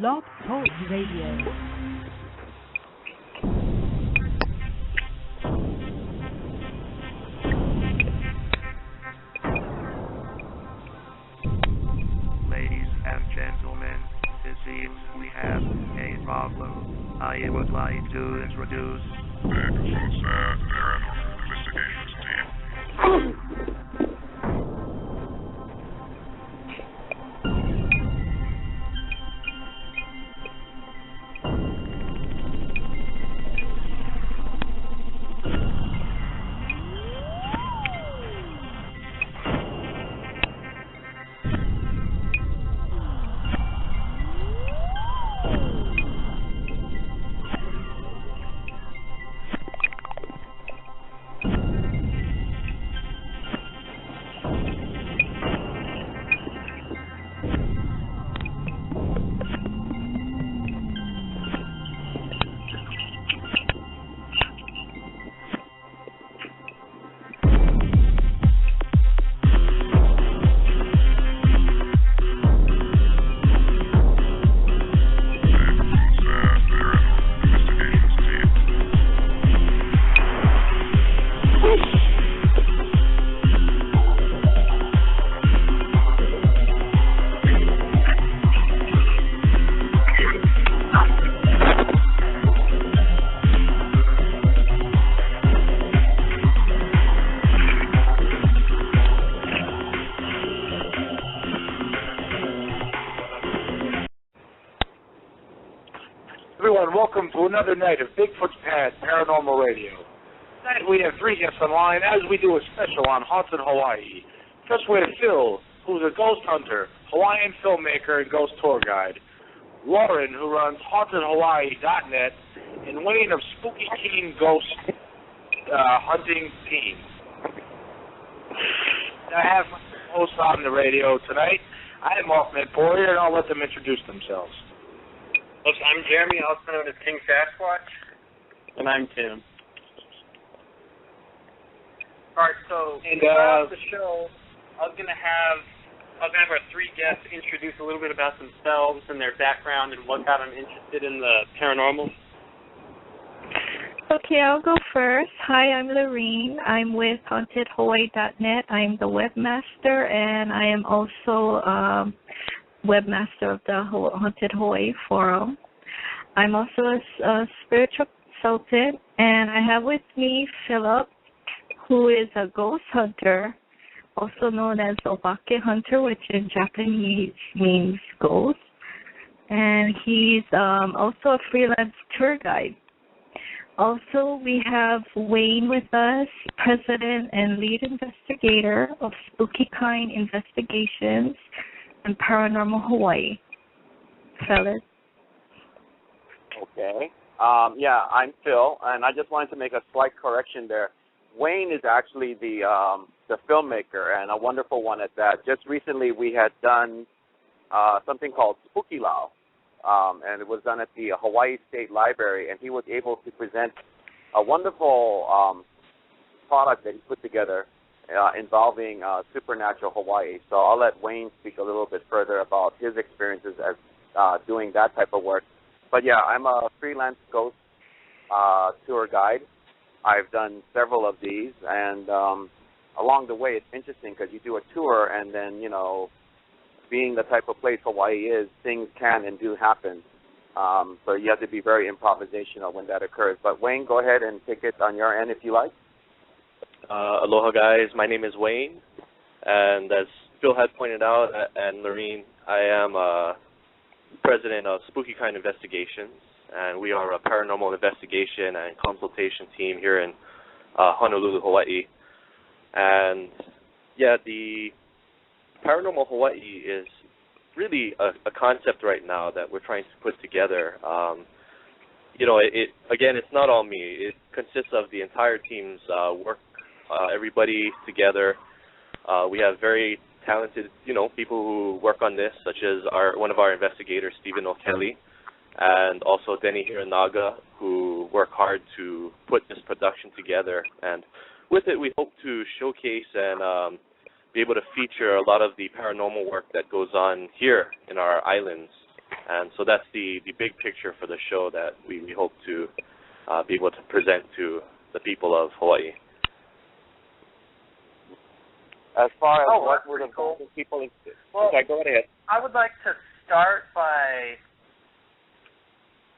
Blog Talk Radio. Ladies and gentlemen, it seems we have a problem. I would like to introduce Bigfoots Pad Paranormal Investigations team. Everyone, welcome to another night of Bigfoots Pad Paranormal Radio. Tonight we have three guests online as we do a special on Haunted Hawaii. First we have Phil, who's a ghost hunter, Hawaiian filmmaker, and ghost tour guide. Laurene, who runs hauntedhawaii.net, and Wayne of Spooky Keen Ghost Hunting Team. I have hosts on the radio tonight. I am Mothman Poirier, and I'll let them introduce themselves. I'm Jeremy, also known as King Sasquatch. And I'm Tim. Alright, so throughout the show, I was gonna have our three guests introduce a little bit about themselves and their background and what got them interested in the paranormal. Okay, I'll go first. Hi, I'm Laurene. I'm with hauntedhawaii.net. I'm the webmaster, and I am also webmaster of the Haunted Hawaii Forum. I'm also a spiritual consultant, and I have with me Philip, who is a ghost hunter, also known as Obake Hunter, which in Japanese means ghost. And he's also a freelance tour guide. Also, we have Wayne with us, president and lead investigator of Spooky Kind Investigations and Paranormal Hawaii. Fellas. Okay. I'm Phil, and I just wanted to make a slight correction there. Wayne is actually the filmmaker, and a wonderful one at that. Just recently we had done something called Spooky Lao, and it was done at the Hawaii State Library, and he was able to present a wonderful product that he put together involving supernatural Hawaii. So I'll let Wayne speak a little bit further about his experiences as doing that type of work. But yeah, I'm a freelance ghost tour guide. I've done several of these, and along the way it's interesting because you do a tour, and then, being the type of place Hawaii is, things can and do happen. So you have to be very improvisational when that occurs. But Wayne, go ahead and take it on your end if you like. Aloha, guys. My name is Wayne, and as Phil had pointed out, and Laurene, I am president of Spooky Kind Investigations, and we are a paranormal investigation and consultation team here in Honolulu, Hawaii. And, yeah, the Paranormal Hawaii is really a concept right now that we're trying to put together. It's not all me. It consists of the entire team's work. Everybody together. We have very talented, people who work on this, such as one of our investigators, Stephen O'Kelly, and also Denny Hiranaga, who work hard to put this production together. And with it, we hope to showcase and be able to feature a lot of the paranormal work that goes on here in our islands. And so that's the big picture for the show that we hope to be able to present to the people of Hawaii. As far as Oh, what that's would pretty have cool. people... Well, okay, go ahead. I would like to start by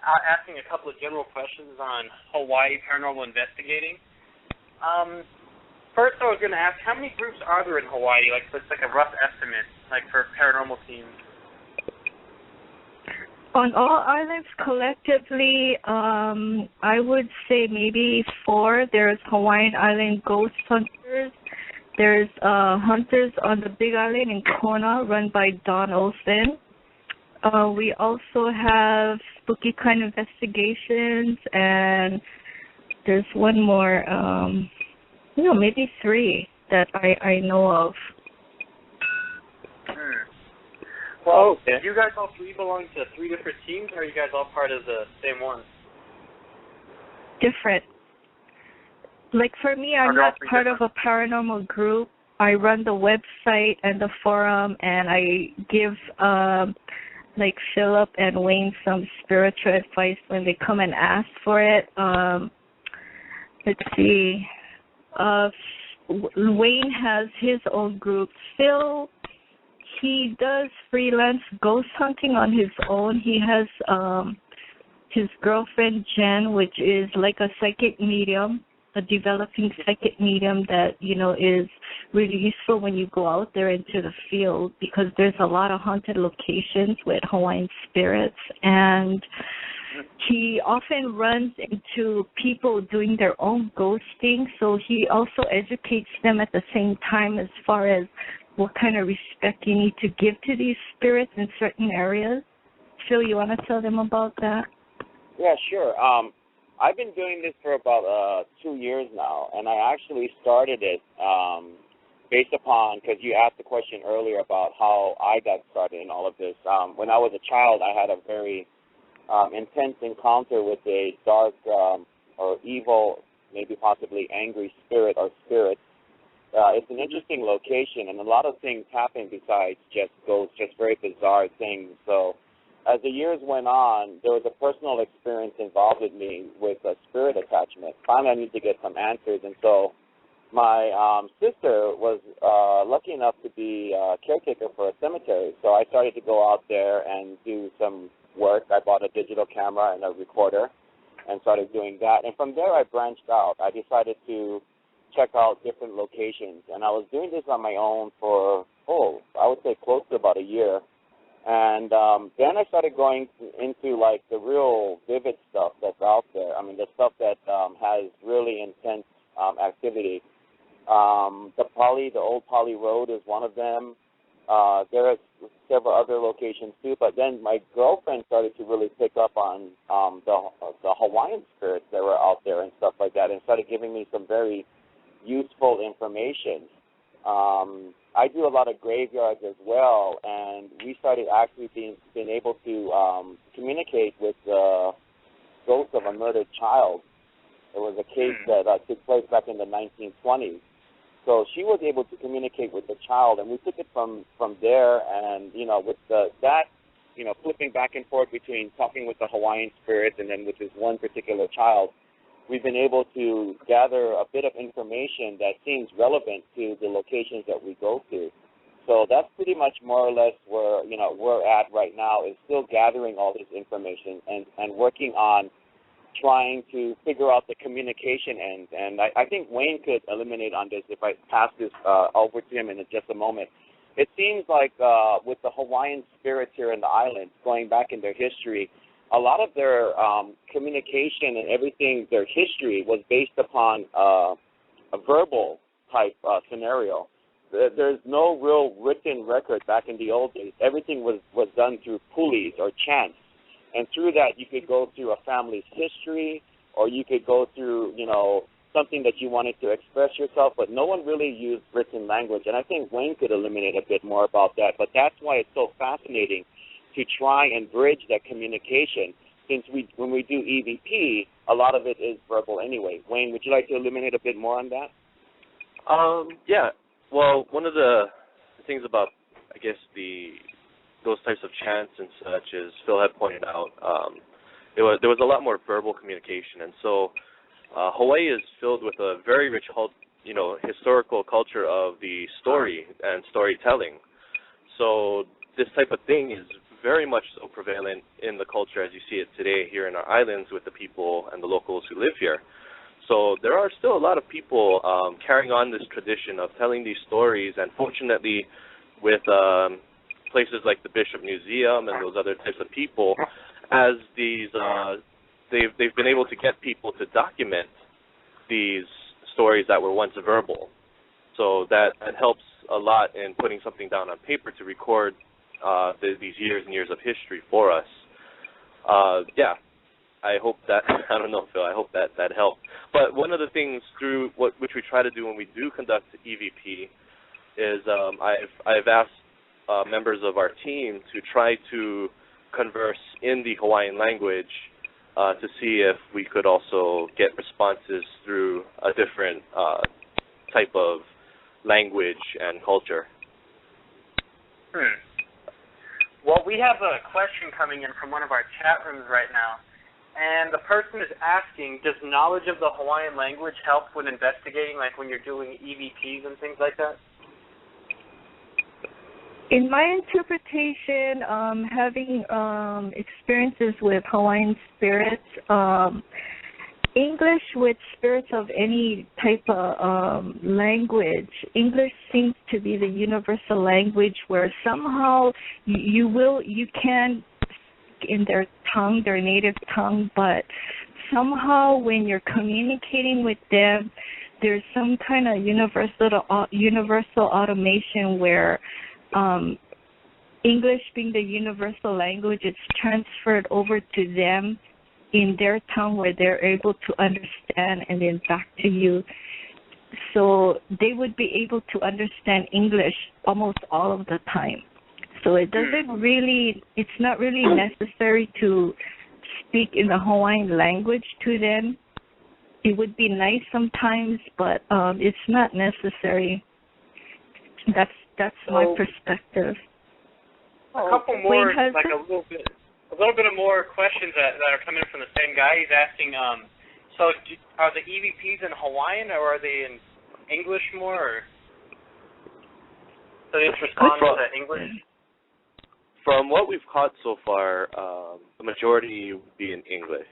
asking a couple of general questions on Hawaii paranormal investigating. First, I was going to ask, how many groups are there in Hawaii? Like, it's like a rough estimate, like for paranormal teams. On all islands collectively, I would say maybe 4. There's Hawaiian Island Ghost Hunters. There's Hunters on the Big Island in Kona, run by Don Olsen. We also have Spooky Kind Investigations, and there's one more, maybe 3 that I know of. Well, do you guys all 3 belong to 3 different teams, or are you guys all part of the same one? Different. Like for me, I'm not part of a paranormal group. I run the website and the forum, and I give like Philip and Wayne some spiritual advice when they come and ask for it. Let's see. Wayne has his own group. Phil, he does freelance ghost hunting on his own. He has his girlfriend Jen, which is like a psychic medium, a developing psychic medium that, is really useful when you go out there into the field, because there's a lot of haunted locations with Hawaiian spirits, and he often runs into people doing their own ghosting, so he also educates them at the same time as far as what kind of respect you need to give to these spirits in certain areas. Phil, you want to tell them about that? Yeah, sure. I've been doing this for about 2 years now, and I actually started it based upon, because you asked the question earlier about how I got started in all of this. When I was a child, I had a very intense encounter with a dark or evil, maybe possibly angry spirit or spirits. It's an interesting location, and a lot of things happen besides just ghosts, just very bizarre things. So as the years went on, there was a personal experience involved with me with a spirit attachment. Finally, I needed to get some answers, and so my sister was lucky enough to be a caretaker for a cemetery. So I started to go out there and do some work. I bought a digital camera and a recorder and started doing that. And from there, I branched out. I decided to check out different locations. And I was doing this on my own for, I would say close to about a year. And then I started going into, like, the real vivid stuff that's out there. I mean, the stuff that has really intense activity. The old Poly Road is one of them. There are several other locations, too. But then my girlfriend started to really pick up on the Hawaiian spirits that were out there and stuff like that, and started giving me some very useful information. I do a lot of graveyards as well, and we started actually being able to communicate with the ghost of a murdered child. It was a case that took place back in the 1920s. So she was able to communicate with the child, and we took it from there. And with flipping back and forth between talking with the Hawaiian spirits and then with this one particular child, we've been able to gather a bit of information that seems relevant to the locations that we go to. So that's pretty much more or less where we're at right now, is still gathering all this information and working on trying to figure out the communication end. And I think Wayne could illuminate on this if I pass this over to him in just a moment. It seems like with the Hawaiian spirits here in the islands, going back in their history, a lot of their communication and everything, their history, was based upon a verbal type scenario. There's no real written record back in the old days. Everything was done through pulis or chants. And through that, you could go through a family's history, or you could go through, something that you wanted to express yourself, but no one really used written language. And I think Wayne could illuminate a bit more about that. But that's why it's so fascinating to try and bridge that communication, since when we do EVP, a lot of it is verbal anyway. Wayne, would you like to illuminate a bit more on that? Yeah. Well, one of the things about, I guess, the those types of chants and such, as Phil had pointed out, there was a lot more verbal communication, and so Hawaii is filled with a very rich, historical culture of the story and storytelling. So this type of thing is very much so prevalent in the culture as you see it today here in our islands with the people and the locals who live here. So there are still a lot of people carrying on this tradition of telling these stories, and fortunately with places like the Bishop Museum and those other types of people, as these they've been able to get people to document these stories that were once verbal. So that helps a lot in putting something down on paper to record these years and years of history for us. I hope that, I don't know, Phil, I hope that helped. But one of the things which we try to do when we do conduct EVP is I've asked members of our team to try to converse in the Hawaiian language to see if we could also get responses through a different type of language and culture. Well, we have a question coming in from one of our chat rooms right now, and the person is asking, does knowledge of the Hawaiian language help when investigating, like when you're doing EVPs and things like that? In my interpretation, having experiences with Hawaiian spirits, English with spirits of any type of language, English seems to be the universal language where somehow you can speak in their tongue, their native tongue, but somehow when you're communicating with them, there's some kind of universal automation where English being the universal language, it's transferred over to them in their tongue where they're able to understand and then back to you. So they would be able to understand English almost all of the time. So it's not really necessary to speak in the Hawaiian language to them. It would be nice sometimes, but it's not necessary. That's my perspective. A couple more, a little bit of more questions that are coming from the same guy. He's asking, are the EVPs in Hawaiian or are they in English more? Or? So they just respond to English? From what we've caught so far, the majority would be in English.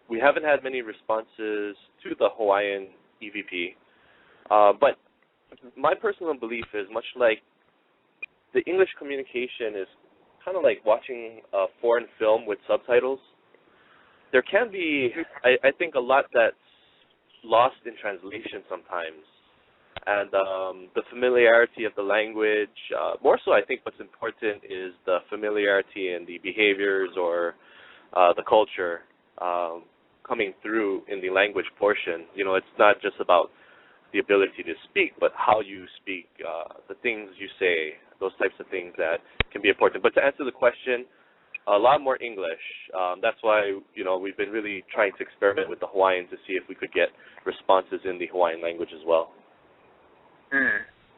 We haven't had many responses to the Hawaiian EVP, but my personal belief is much like the English communication is kind of like watching a foreign film with subtitles. There can be, I think, a lot that's lost in translation sometimes. And the familiarity of the language, more so I think what's important is the familiarity and the behaviors or the culture coming through in the language portion. You know, it's not just about the ability to speak, but how you speak, the things you say, those types of things that can be important. But to answer the question, a lot more English. That's why, we've been really trying to experiment with the Hawaiian to see if we could get responses in the Hawaiian language as well.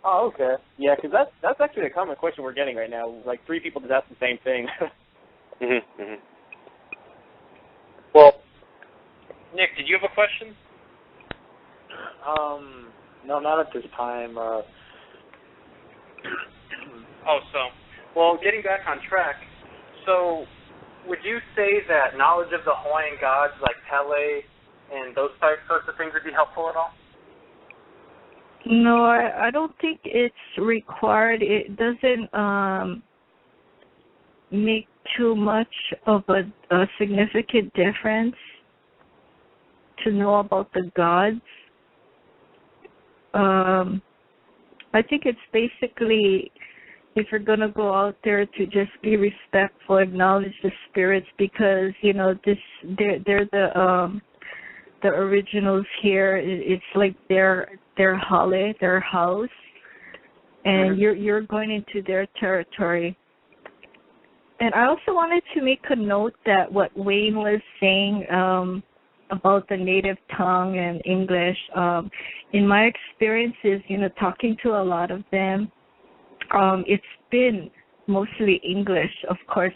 Oh, okay. Yeah, because that's actually a common question we're getting right now. Like 3 people just ask the same thing. Well, Nick, did you have a question? No, not at this time. Getting back on track, so would you say that knowledge of the Hawaiian gods like Pele and those sorts of things would be helpful at all? No, I don't think it's required. It doesn't make too much of a significant difference to know about the gods. I think it's basically, if you're going to go out there, to just be respectful, acknowledge the spirits, because, they're the originals here. It's like their hale, their house, and you're going into their territory. And I also wanted to make a note that what Wayne was saying about the native tongue and English, in my experiences, talking to a lot of them, it's been mostly English. Of course,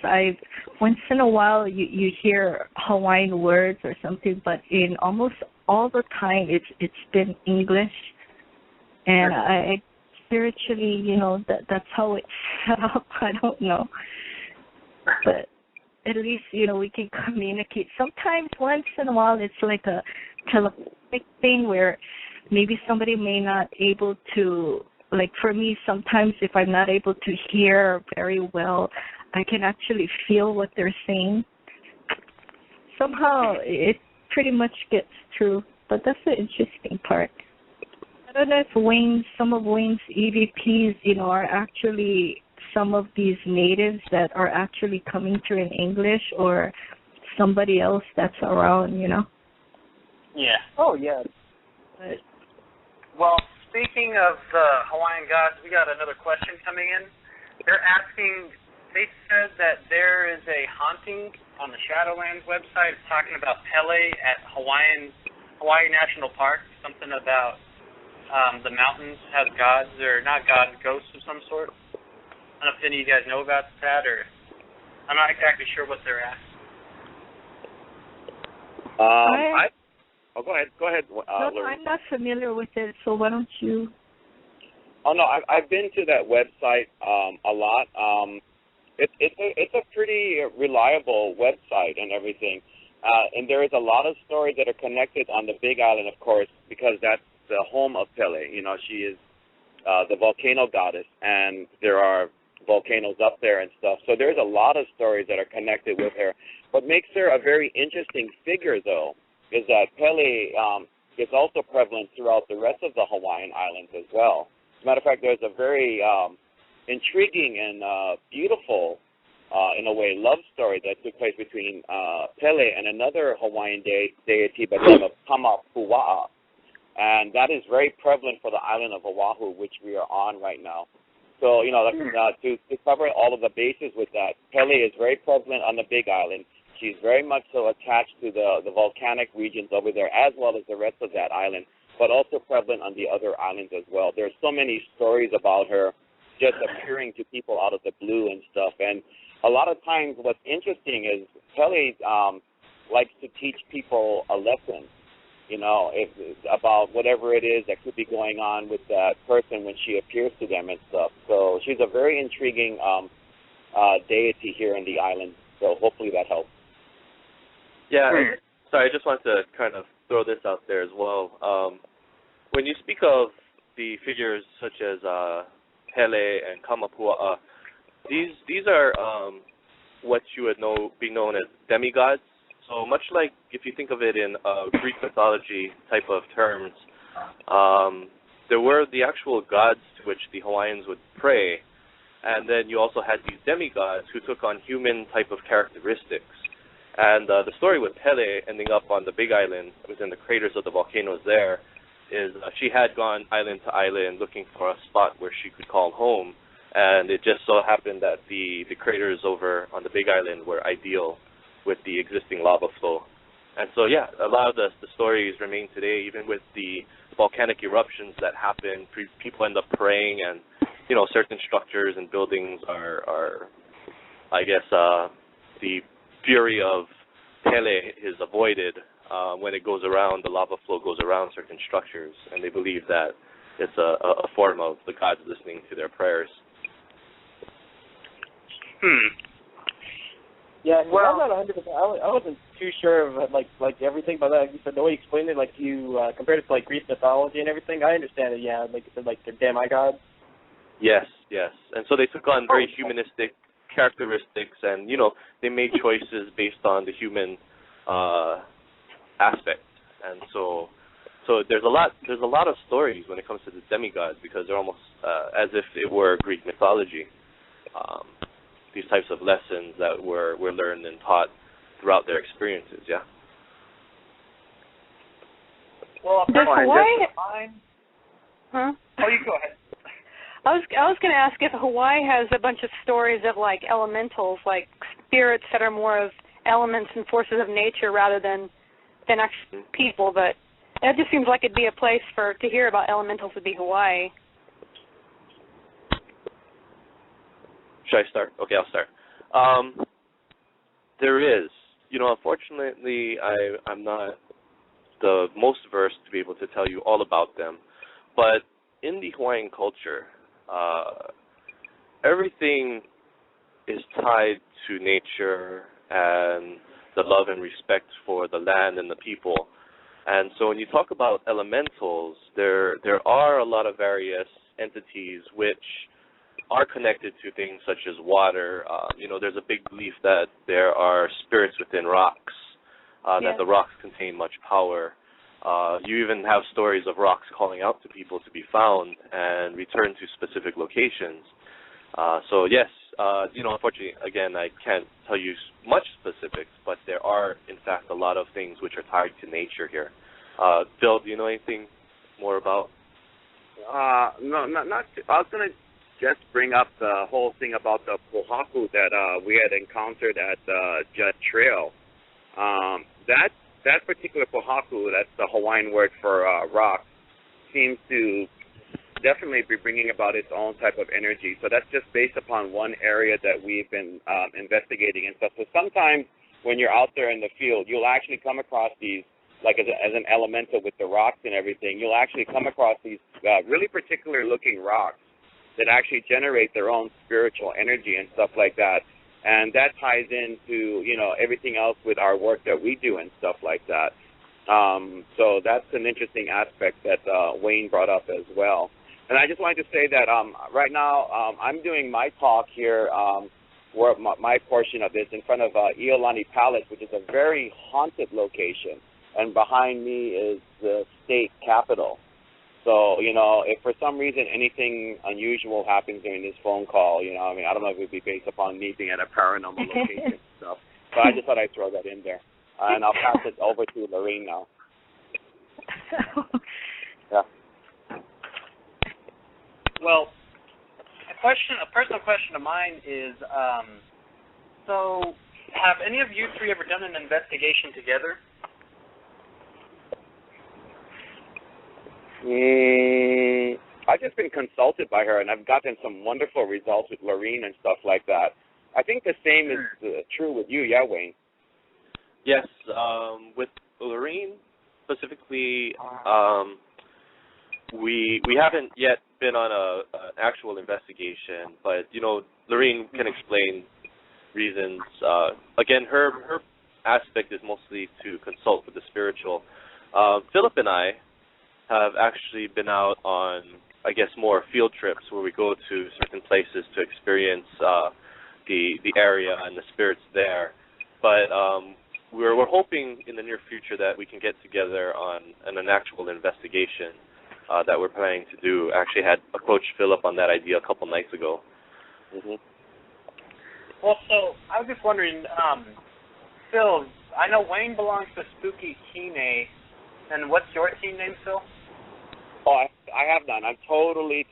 once in a while you hear Hawaiian words or something, but in almost all the time it's been English. And I spiritually, that's how it's set up. I don't know, but at least we can communicate. Sometimes, once in a while, it's like a telepathic thing where maybe somebody may not able to. Like for me, sometimes if I'm not able to hear very well, I can actually feel what they're saying. Somehow it pretty much gets through, but that's the interesting part. I don't know if some of Wayne's EVPs, are actually some of these natives that are actually coming through in English or somebody else that's around, Yeah. Oh, yeah. But, well, speaking of Hawaiian gods, we got another question coming in. They're asking, they said that there is a haunting on the Shadowlands website talking about Pele at Hawaii National Park, something about the mountains have gods, or not gods, ghosts of some sort. I don't know if any of you guys know about that, or I'm not exactly sure what they're asking. Go ahead, no, Laurene. I'm not familiar with it, so why don't you? Oh no, I've been to that website a lot. It's a pretty reliable website and everything, and there is a lot of stories that are connected on the Big Island, of course, because that's the home of Pele. She is the volcano goddess, and there are volcanoes up there and stuff. So there's a lot of stories that are connected with her. What makes her a very interesting figure, though, is that Pele is also prevalent throughout the rest of the Hawaiian Islands as well. As a matter of fact, there's a very intriguing and beautiful, in a way, love story that took place between Pele and another Hawaiian deity by the name of Kamapua'a. And that is very prevalent for the island of Oahu, which we are on right now. So, to cover all of the bases with that, Pele is very prevalent on the Big Island. She's very much so attached to the volcanic regions over there, as well as the rest of that island, but also prevalent on the other islands as well. There's so many stories about her just appearing to people out of the blue and stuff. And a lot of times what's interesting is Pele likes to teach people a lesson, about whatever it is that could be going on with that person when she appears to them and stuff. So she's a very intriguing deity here in the island. So hopefully that helps. Yeah, sorry, I just wanted to kind of throw this out there as well. When you speak of the figures such as Pele and Kamapua'a, these are what you would be known as demigods. So much like if you think of it in Greek mythology type of terms, there were the actual gods to which the Hawaiians would pray, and then you also had these demigods who took on human type of characteristics. And the story with Pele ending up on the Big Island within the craters of the volcanoes there is she had gone island to island looking for a spot where she could call home, and it just so happened that the craters over on the Big Island were ideal with the existing lava flow. And so, yeah, a lot of the stories remain today, even with the volcanic eruptions that happen. People end up praying, and, certain structures and buildings are I guess, the fury of Pele is avoided when it goes around, the lava flow goes around certain structures, and they believe that it's a form of the gods listening to their prayers. Yeah, well, I'm not 100%. I wasn't too sure of like everything, but you said the way you explained it, like you compared it to like Greek mythology and everything. I understand it. Yeah, like you said, like they're demigods. Yes, and so they took on very humanistic characteristics, and they made choices based on the human aspect, and so there's a lot of stories when it comes to the demigods, because they're almost as if it were Greek mythology. These types of lessons that were learned and taught throughout their experiences. Yeah. Well, does Hawaii? Huh? Oh, you go ahead. I was going to ask if Hawaii has a bunch of stories of like elementals, like spirits that are more of elements and forces of nature rather than actual people. But it just seems like it'd be a place to hear about elementals would be Hawaii. Should I start? Okay, I'll start. There is. Unfortunately, I'm not the most versed to be able to tell you all about them. But in the Hawaiian culture, everything is tied to nature and the love and respect for the land and the people. And so when you talk about elementals, there are a lot of various entities which are connected to things such as water. There's a big belief that there are spirits within rocks, that the rocks contain much power. You even have stories of rocks calling out to people to be found and return to specific locations. So yes, unfortunately, again, I can't tell you much specifics, but there are, in fact, a lot of things which are tied to nature here. Phil, do you know anything more about? No, not. I was gonna just bring up the whole thing about the pohaku that we had encountered at Judd Trail. That particular pohaku, that's the Hawaiian word for rock, seems to definitely be bringing about its own type of energy. So that's just based upon one area that we've been investigating and stuff. So sometimes when you're out there in the field, you'll actually come across these, like as an elemental with the rocks and everything, you'll actually come across these really particular looking rocks that actually generate their own spiritual energy and stuff like that. And that ties into, everything else with our work that we do and stuff like that. So that's an interesting aspect that Wayne brought up as well. And I just wanted to say that right now I'm doing my talk here, where my portion of this, in front of Iolani Palace, which is a very haunted location. And behind me is the state capitol. So, if for some reason anything unusual happens during this phone call, I don't know if it would be based upon me being at a paranormal location and stuff. But I just thought I'd throw that in there. And I'll pass it over to Laurene now. Yeah. Well, a personal question of mine is, so have any of you three ever done an investigation together? I've just been consulted by her, and I've gotten some wonderful results with Laurene and stuff like that. I think the same is true with you, yeah, Wayne? Yes, with Laurene specifically, we haven't yet been on an actual investigation, but Laurene can explain reasons. Again, her aspect is mostly to consult with the spiritual. Philip and I have actually been out on, I guess, more field trips where we go to certain places to experience the area and the spirits there. But we're hoping in the near future that we can get together on an actual investigation that we're planning to do. Actually had approached Philip on that idea a couple nights ago. Mm-hmm. Well, so I was just wondering, Phil, I know Wayne belongs to Spooky Kine, and what's your team name, Phil? Oh, I have done. I'm totally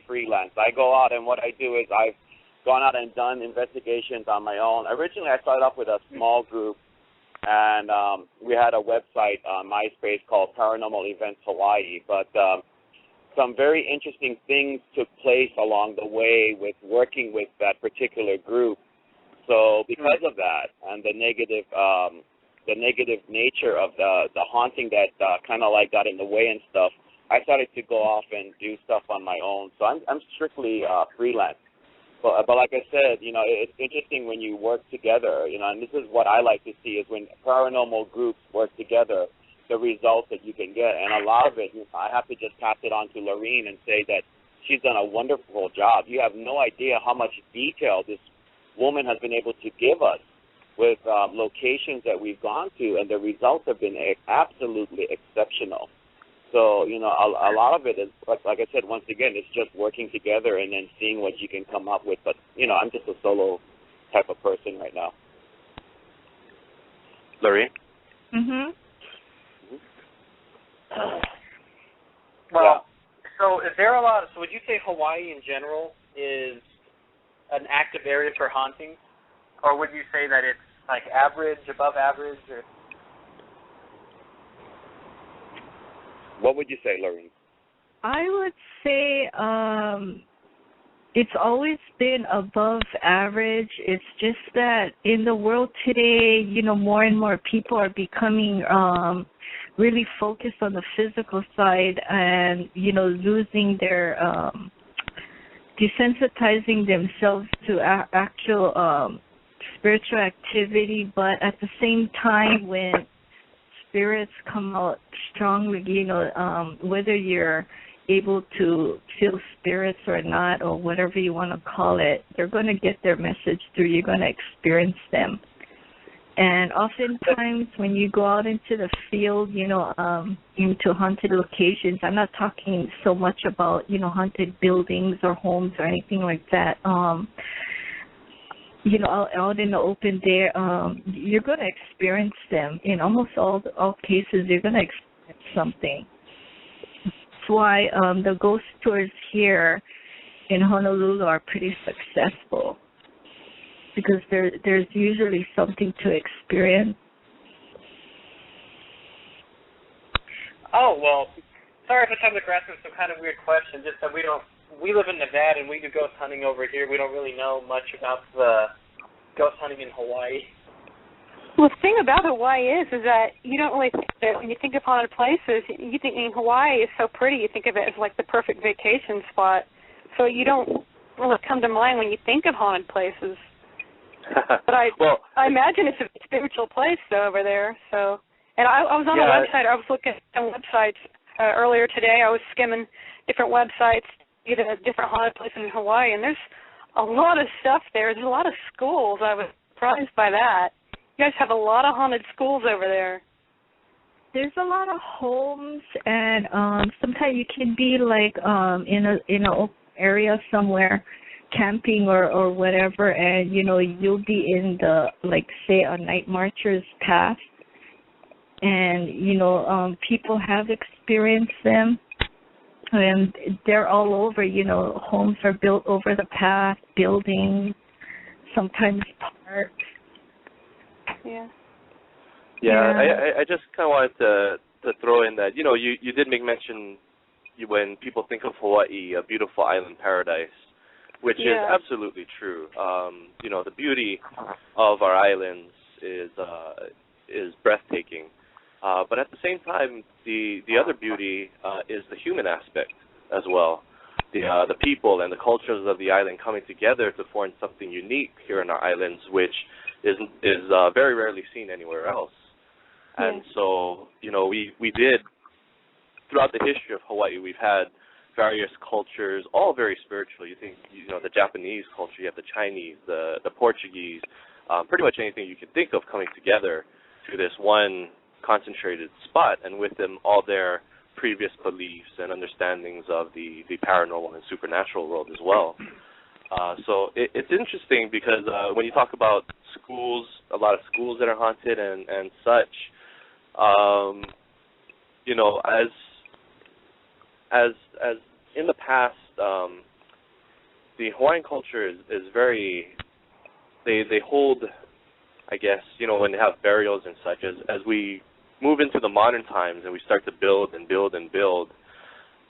freelance. I go out, and what I do is I've gone out and done investigations on my own. Originally, I started off with a small group, and we had a website on MySpace called Paranormal Events Hawaii, but some very interesting things took place along the way with working with that particular group. So because of that and the negative nature of the haunting that kind of like got in the way and stuff, I started to go off and do stuff on my own. So I'm strictly freelance. But like I said, it's interesting when you work together, and this is what I like to see is when paranormal groups work together, the results that you can get. And a lot of it, I have to just pass it on to Laurene and say that she's done a wonderful job. You have no idea how much detail this woman has been able to give us with locations that we've gone to, and the results have been absolutely exceptional. So, a lot of it is, like I said, once again, it's just working together and then seeing what you can come up with. But, I'm just a solo type of person right now. Laurene? Mhm. Well, so is there so would you say Hawaii in general is an active area for hauntings? Or would you say that it's like average, above average, or? What would you say, Laurene? I would say it's always been above average. It's just that in the world today, more and more people are becoming really focused on the physical side and, losing their, desensitizing themselves to actual spiritual activity. But at the same time, when spirits come out strongly, whether you're able to feel spirits or not, or whatever you want to call it, they're going to get their message through. You're going to experience them. And oftentimes when you go out into the field, into haunted locations, I'm not talking so much about, haunted buildings or homes or anything like that. Out in the open there, you're going to experience them. In almost all cases, you're going to experience something. That's why the ghost tours here in Honolulu are pretty successful, because there's usually something to experience. Oh, well, sorry if I'm asking some kind of weird question, just that we live in Nevada and we do ghost hunting over here. We don't really know much about the ghost hunting in Hawaii. Well, the thing about Hawaii is that you don't really think that when you think of haunted places, you think Hawaii is so pretty, you think of it as like the perfect vacation spot. So you don't really come to mind when you think of haunted places. But I imagine it's a spiritual place though over there. So, and I was on a website. I was looking at some websites earlier today. I was skimming different websites, either different haunted places in Hawaii, and there's a lot of stuff there. There's a lot of schools. I was surprised by that. You guys have a lot of haunted schools over there. There's a lot of homes, and sometimes you can be like in an area somewhere, camping or whatever, and you'll be in the, like, say, a night marcher's path, and people have experienced them, and they're all over. Homes are built over the path, buildings, sometimes parks. I just kind of wanted to throw in that you did make mention when people think of Hawaii, a beautiful island paradise, which is absolutely true. The beauty of our islands is breathtaking, but at the same time, the other beauty is the human aspect as well. The people and the cultures of the island coming together to form something unique here in our islands, which is very rarely seen anywhere else. And so, we did, throughout the history of Hawaii, we've had various cultures, all very spiritual. You think, the Japanese culture, you have the Chinese, the Portuguese, pretty much anything you can think of coming together to this one concentrated spot, and with them all their previous beliefs and understandings of the paranormal and supernatural world as well. So it's interesting because when you talk about schools, a lot of schools that are haunted and such, as in the past, the Hawaiian culture is very, they hold, I guess, when they have burials and such, as we move into the modern times and we start to build and build and build,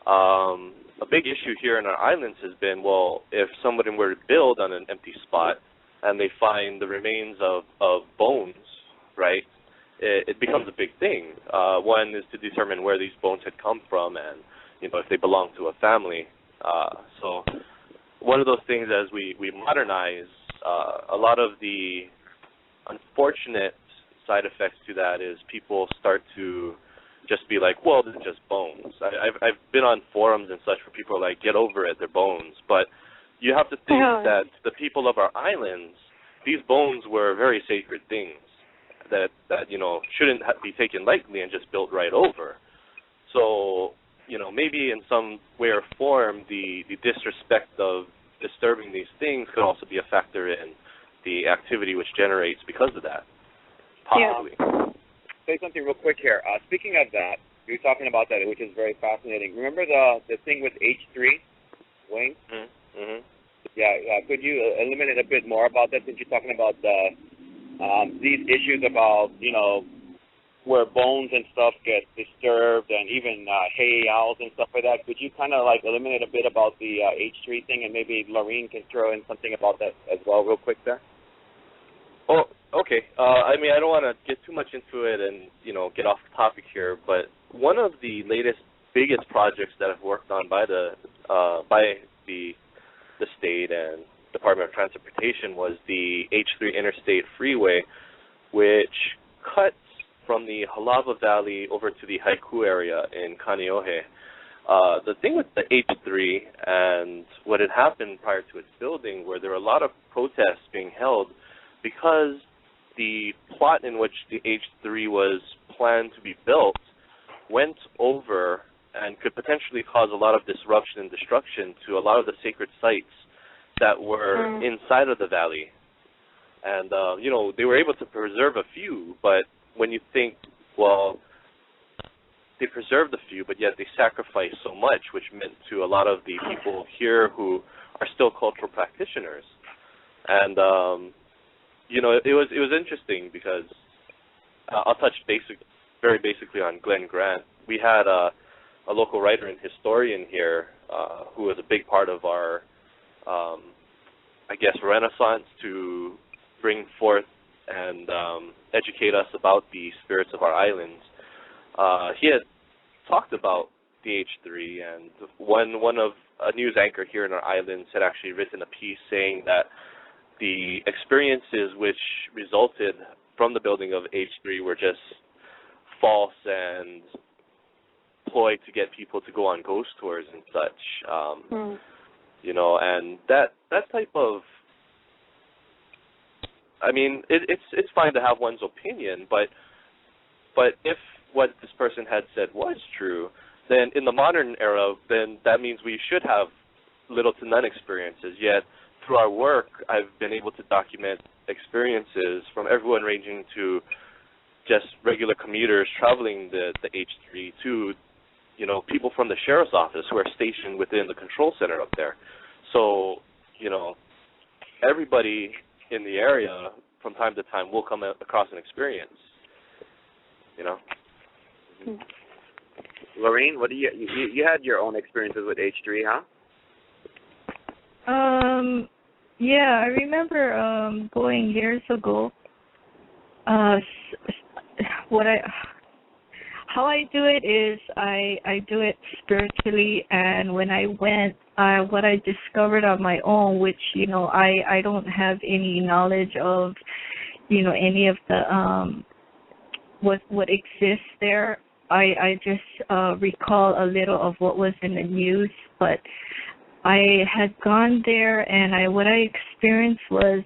a big issue here in our islands has been, well, if somebody were to build on an empty spot and they find the remains of bones, right, it becomes a big thing. One is to determine where these bones had come from and, if they belong to a family. So one of those things, as we modernize, a lot of the unfortunate side effects to that is people start to just be like, well, they're just bones. I've been on forums and such where people are like, get over it, they're bones. But you have to think that the people of our islands, these bones were very sacred things that shouldn't be taken lightly and just built right over. So, maybe in some way or form, the disrespect of disturbing these things could also be a factor in the activity which generates because of that, possibly. Say something real quick here. Speaking of that, you were talking about that, which is very fascinating. Remember the thing with H3, Wayne? Mm-hmm. Yeah. Could you illuminate a bit more about that, since you're talking about these issues about, where bones and stuff get disturbed, and even hay owls and stuff like that. Could you kind of like eliminate a bit about the H3 thing, and maybe Laurene can throw in something about that as well, real quick there? Oh, okay. I mean, I don't want to get too much into it and, get off the topic here, but one of the biggest projects that I've worked on by the state and Department of Transportation was the H3 Interstate Freeway, which cuts from the Halava Valley over to the Haiku area in Kaneohe. The thing with the H3 and what had happened prior to its building, where there were a lot of protests being held because the plot in which the H3 was planned to be built went over and could potentially cause a lot of disruption and destruction to a lot of the sacred sites that were inside of the valley. And, they were able to preserve a few, but when you think, well, they preserved a few, but yet they sacrificed so much, which meant to a lot of the people here who are still cultural practitioners. And, it was interesting because I'll touch very basically on Glenn Grant. We had a local writer and historian here who was a big part of our, renaissance to bring forth and educate us about the spirits of our islands. He had talked about the H3, and one of a news anchor here in our islands had actually written a piece saying that the experiences which resulted from the building of H3 were just false and ploy to get people to go on ghost tours and such. And that type of, I mean, it's fine to have one's opinion, but if what this person had said was true, then in the modern era, then that means we should have little to none experiences. Yet through our work, I've been able to document experiences from everyone ranging to just regular commuters traveling the H3 to, people from the sheriff's office who are stationed within the control center up there. So, everybody in the area from time to time will come across an experience, Laurene, what do you had your own experiences with H3, huh? Yeah, I remember going years ago. How I do it is I do it spiritually, and when I went, what I discovered on my own, which I don't have any knowledge of, any of the what exists there. I just recall a little of what was in the news, but I had gone there, and what I experienced was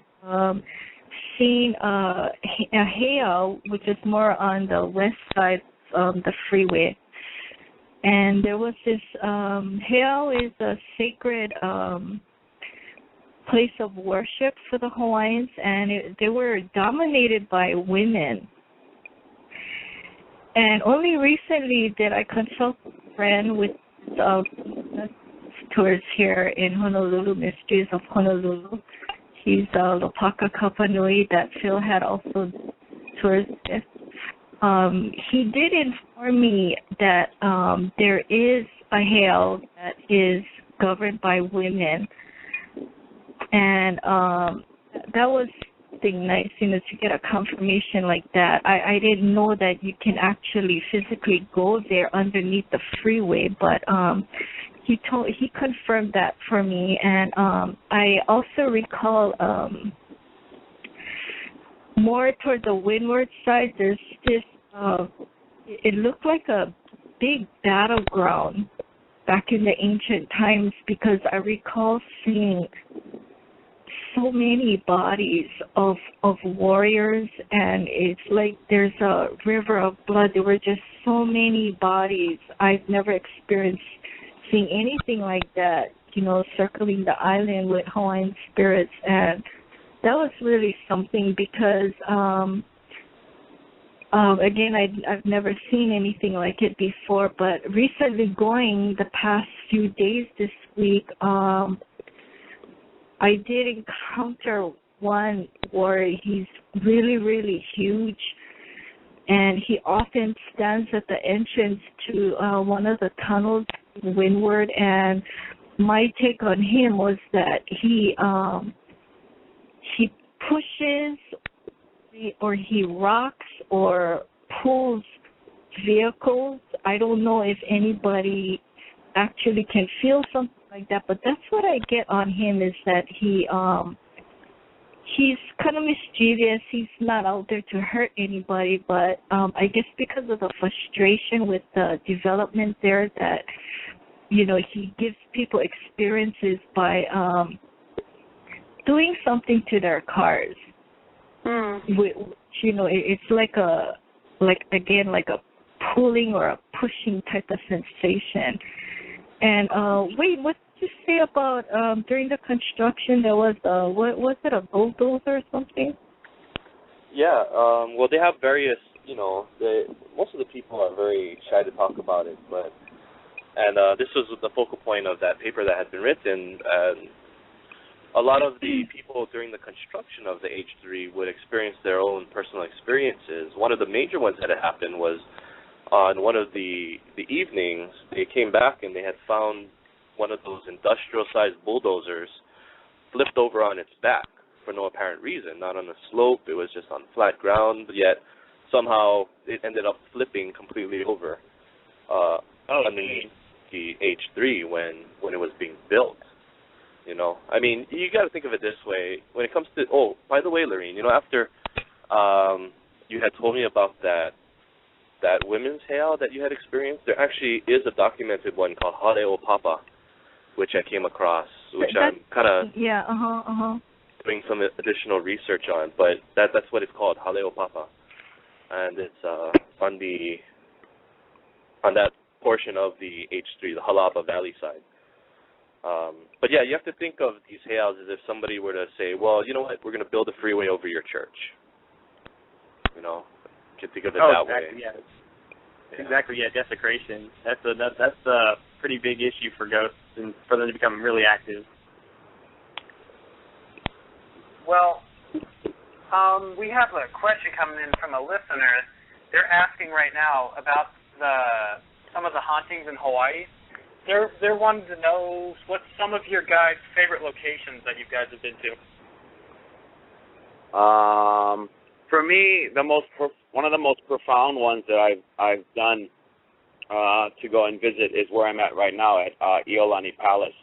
seeing a hay owl, which is more on the west side of the freeway. And there was this hay owl is a sacred place of worship for the Hawaiians, and they were dominated by women. And only recently did I consult a friend with tours here in Honolulu, Mysteries of Honolulu. He's Lopaka Kapanui that Phil had also tours with. He did inform me that there is a hay owl that is governed by women, and that was something nice, to get a confirmation like that. I didn't know that you can actually physically go there underneath the freeway, but he confirmed that for me. And I also recall more toward the windward side, there's this, it looked like a big battleground back in the ancient times, because I recall seeing so many bodies of warriors, and it's like there's a river of blood. There were just so many bodies. I've never experienced seeing anything like that, circling the island with Hawaiian spirits, and that was really something because, again, I've never seen anything like it before, but recently going the past few days this week, I did encounter one warrior. He's really, really huge, and he often stands at the entrance to one of the tunnels windward. And my take on him was that he pushes or he rocks or pulls vehicles. I don't know if anybody actually can feel something like that, but that's what I get on him, is that he's kind of mischievous. He's not out there to hurt anybody, but I guess because of the frustration with the development there, that, you know, he gives people experiences by doing something to their cars. Which, you know, it's like a pulling or a pushing type of sensation. And wait, what did you say about during the construction there was was it a bulldozer or something? Yeah, well, they have various, you know, most of the people are very shy to talk about it, and this was the focal point of that paper that had been written, and a lot of the people during the construction of the H3 would experience their own personal experiences. One of the major ones that had happened was on one of the evenings, they came back and they had found one of those industrial-sized bulldozers flipped over on its back for no apparent reason, not on a slope. It was just on flat ground, but yet somehow it ended up flipping completely over underneath the H3 when it was being built. You know, I mean, you got to think of it this way. When it comes to, oh, by the way, Laurene, you know, after you had told me about that women's hail that you had experienced, there actually is a documented one called Haleo Papa, which I came across, which I'm kind of doing some additional research on, but that's what it's called, Haleo Papa, and it's on that portion of the H3, the Halaba Valley side. But yeah, you have to think of these hails as if somebody were to say, well, you know what, we're going to build a freeway over your church. You know, you can think of it that way. Yeah. Exactly, yeah, desecration. That's a pretty big issue for ghosts and for them to become really active. Well, we have a question coming in from a listener. They're asking right now about some of the hauntings in Hawaii. They're wanting to know what's some of your guys' favorite locations that you guys have been to. For me, one of the most profound ones that I've done to go and visit is where I'm at right now at Iolani Palace,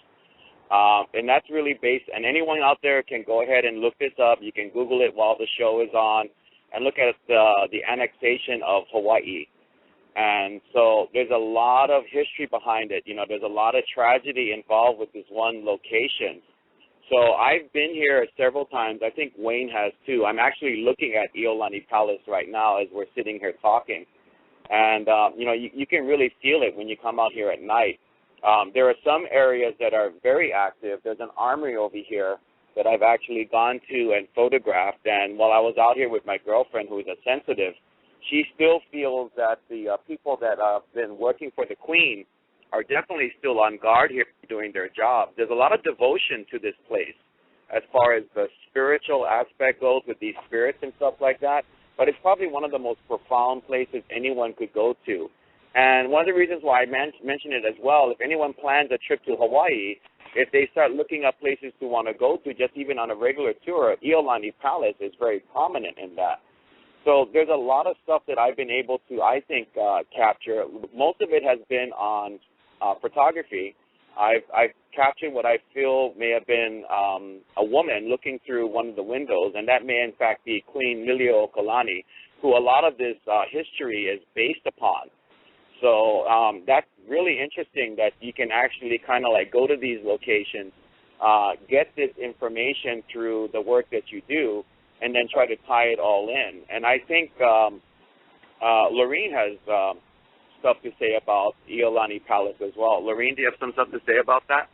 and that's really based. And anyone out there can go ahead and look this up. You can Google it while the show is on, and look at the annexation of Hawaii. And so there's a lot of history behind it. You know, there's a lot of tragedy involved with this one location. So I've been here several times. I think Wayne has too. I'm actually looking at Iolani Palace right now as we're sitting here talking. And, you know, you can really feel it when you come out here at night. There are some areas that are very active. There's an armory over here that I've actually gone to and photographed. And while I was out here with my girlfriend, who is a sensitive, she still feels that the people that have been working for the Queen are definitely still on guard here doing their job. There's a lot of devotion to this place as far as the spiritual aspect goes with these spirits and stuff like that, but it's probably one of the most profound places anyone could go to. And one of the reasons why I mention it as well, if anyone plans a trip to Hawaii, if they start looking up places to want to go to, just even on a regular tour, Iolani Palace is very prominent in that. So there's a lot of stuff that I've been able to, I think, capture. Most of it has been on photography. I've captured what I feel may have been a woman looking through one of the windows, and that may in fact be Queen Liliuokalani, who a lot of this history is based upon. So that's really interesting that you can actually kind of like go to these locations, get this information through the work that you do, and then try to tie it all in. And I think Laurene has stuff to say about Iolani Palace as well. Laurene, do you have some stuff to say about that?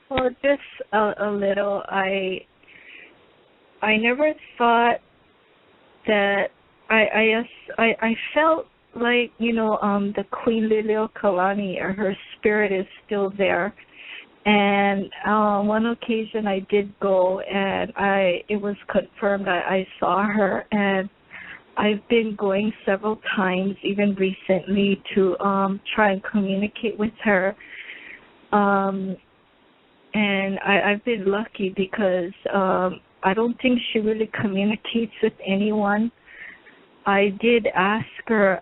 Well, just a little. I never thought that I felt like, you know, the Queen Liliuokalani, her spirit is still there. And on one occasion I did go, and it was confirmed that I saw her, and I've been going several times, even recently, to try and communicate with her. And I've been lucky because I don't think she really communicates with anyone. I did ask her,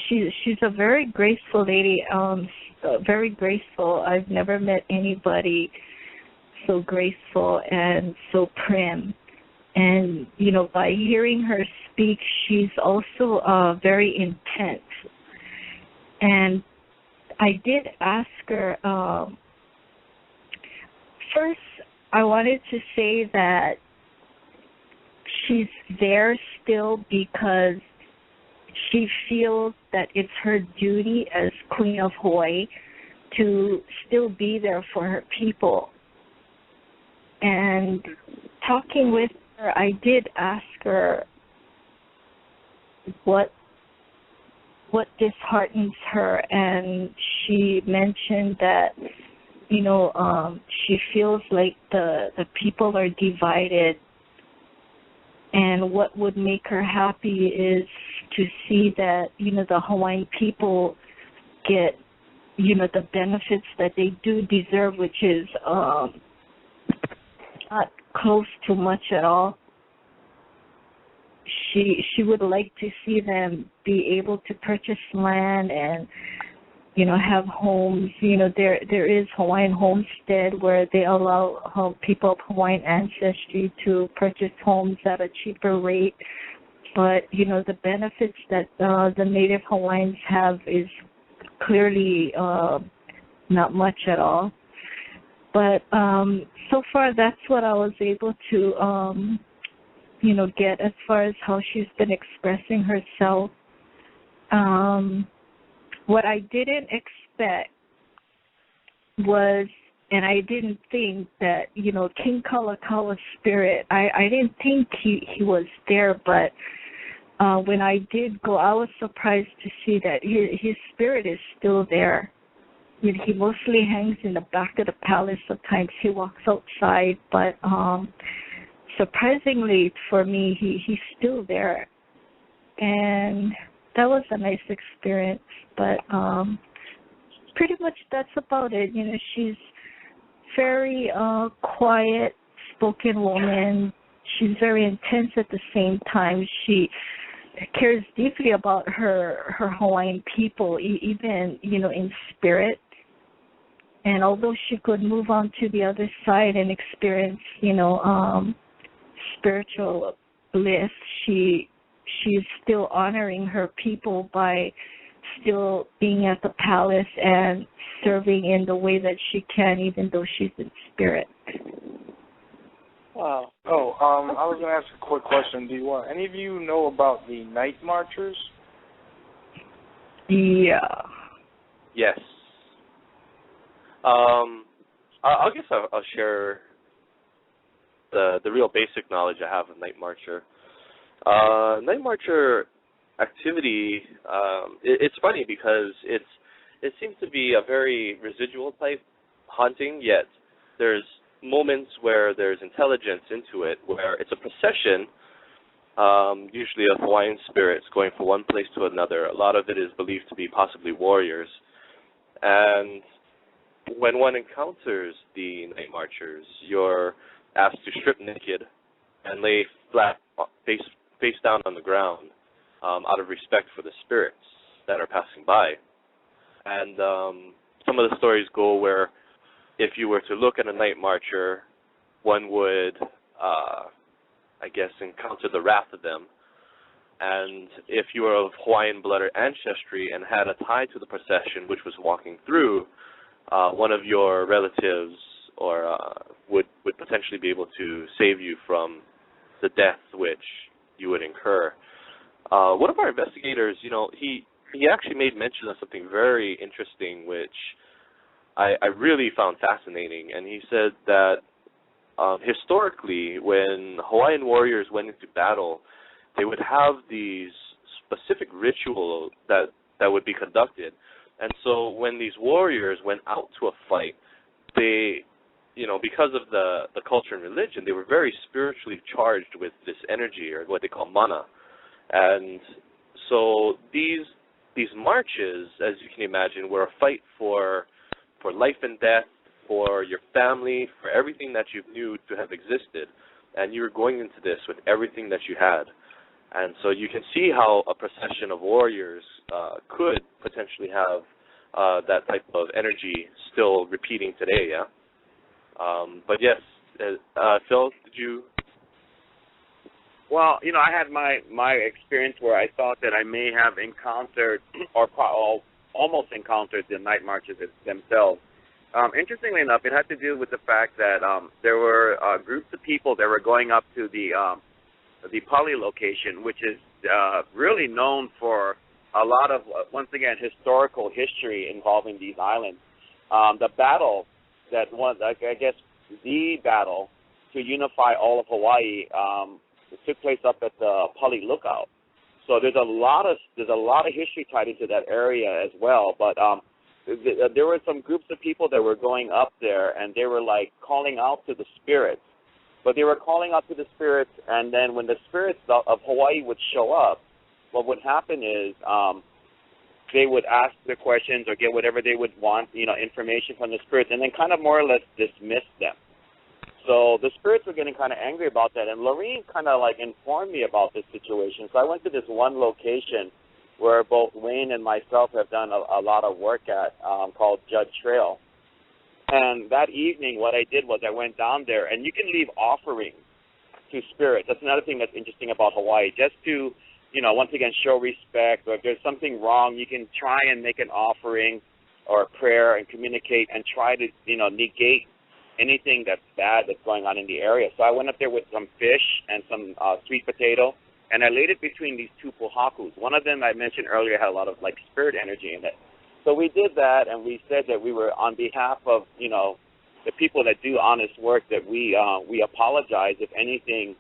she's a very graceful lady, very graceful. I've never met anybody so graceful and so prim. And, by hearing her speak, she's also very intense. And I did ask her, first, I wanted to say that she's there still because she feels that it's her duty as Queen of Hawaii to still be there for her people. And talking with her, I did ask her what disheartens her, and she mentioned that she feels like the people are divided, and what would make her happy is to see that the Hawaiian people get the benefits that they do deserve, which is not close to much at all. She would like to see them be able to purchase land and have homes. There is Hawaiian Homestead where they allow people of Hawaiian ancestry to purchase homes at a cheaper rate. But, the benefits that the Native Hawaiians have is clearly not much at all. But so far that's what I was able to, get as far as how she's been expressing herself. What I didn't expect was, and I didn't think that, King Kalakaua spirit, I didn't think he was there, but when I did go, I was surprised to see that his spirit is still there. He mostly hangs in the back of the palace. Sometimes he walks outside, but surprisingly for me, he's still there. And that was a nice experience, but pretty much that's about it. She's very quiet spoken woman. She's very intense at the same time. She cares deeply about her Hawaiian people, even in spirit. And although she could move on to the other side and experience spiritual bliss, she's still honoring her people by still being at the palace and serving in the way that she can, even though she's in spirit. Wow. I was going to ask a quick question. Do any of you know about the night marchers? Yeah. Yes. I guess I'll share the real basic knowledge I have of Night Marcher. Night Marcher activity, it's funny because it seems to be a very residual type haunting, yet there's moments where there's intelligence into it, where it's a procession, usually of Hawaiian spirits going from one place to another. A lot of it is believed to be possibly warriors. And when one encounters the Night Marchers, you're asked to strip naked and lay flat, face down on the ground, out of respect for the spirits that are passing by. And some of the stories go where if you were to look at a Night Marcher, one would, encounter the wrath of them. And if you were of Hawaiian blood or ancestry and had a tie to the procession which was walking through, one of your relatives or would potentially be able to save you from the death which you would incur. One of our investigators, he actually made mention of something very interesting which I really found fascinating, and he said that historically when Hawaiian warriors went into battle, they would have these specific rituals that would be conducted. And so when these warriors went out to a fight, they, because of the culture and religion, they were very spiritually charged with this energy, or what they call mana. And so these marches, as you can imagine, were a fight for life and death, for your family, for everything that you knew to have existed. And you were going into this with everything that you had. And so you can see how a procession of warriors could potentially have that type of energy still repeating today, yeah? But yes, Phil, did you? Well, I had my experience where I thought that I may have encountered or almost encountered the night marches themselves. Interestingly enough, it had to do with the fact that there were groups of people that were going up to the Pali location, which is really known for a lot of, once again, historical history involving these islands. The battle that I guess the battle to unify all of Hawaii took place up at the Pali Lookout. So there's a lot of history tied into that area as well. But there were some groups of people that were going up there, and they were like calling out to the spirits. But they were calling out to the spirits, and then when the spirits of Hawaii would show up, what would happen is they would ask their questions or get whatever they would want, information from the spirits, and then kind of more or less dismiss them. So the spirits were getting kind of angry about that, and Laurene kind of like informed me about this situation. So I went to this one location where both Wayne and myself have done a lot of work at, called Judd Trail. And that evening, what I did was I went down there, and you can leave offerings to spirits. That's another thing that's interesting about Hawaii. Just to, once again, show respect, or if there's something wrong, you can try and make an offering or a prayer and communicate and try to, negate anything that's bad that's going on in the area. So I went up there with some fish and some sweet potato, and I laid it between these two pohakus. One of them I mentioned earlier had a lot of, spirit energy in it. So we did that, and we said that we were on behalf of, the people that do honest work, that we apologize if anything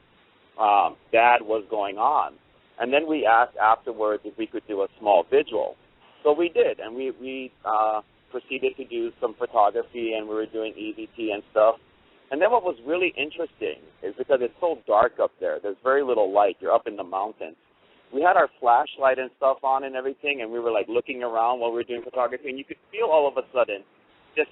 bad was going on. And then we asked afterwards if we could do a small vigil. So we did, and we proceeded to do some photography, and we were doing EVP and stuff. And then what was really interesting is because it's so dark up there, there's very little light. You're up in the mountains. We had our flashlight and stuff on and everything, and we were, looking around while we were doing photography, and you could feel all of a sudden just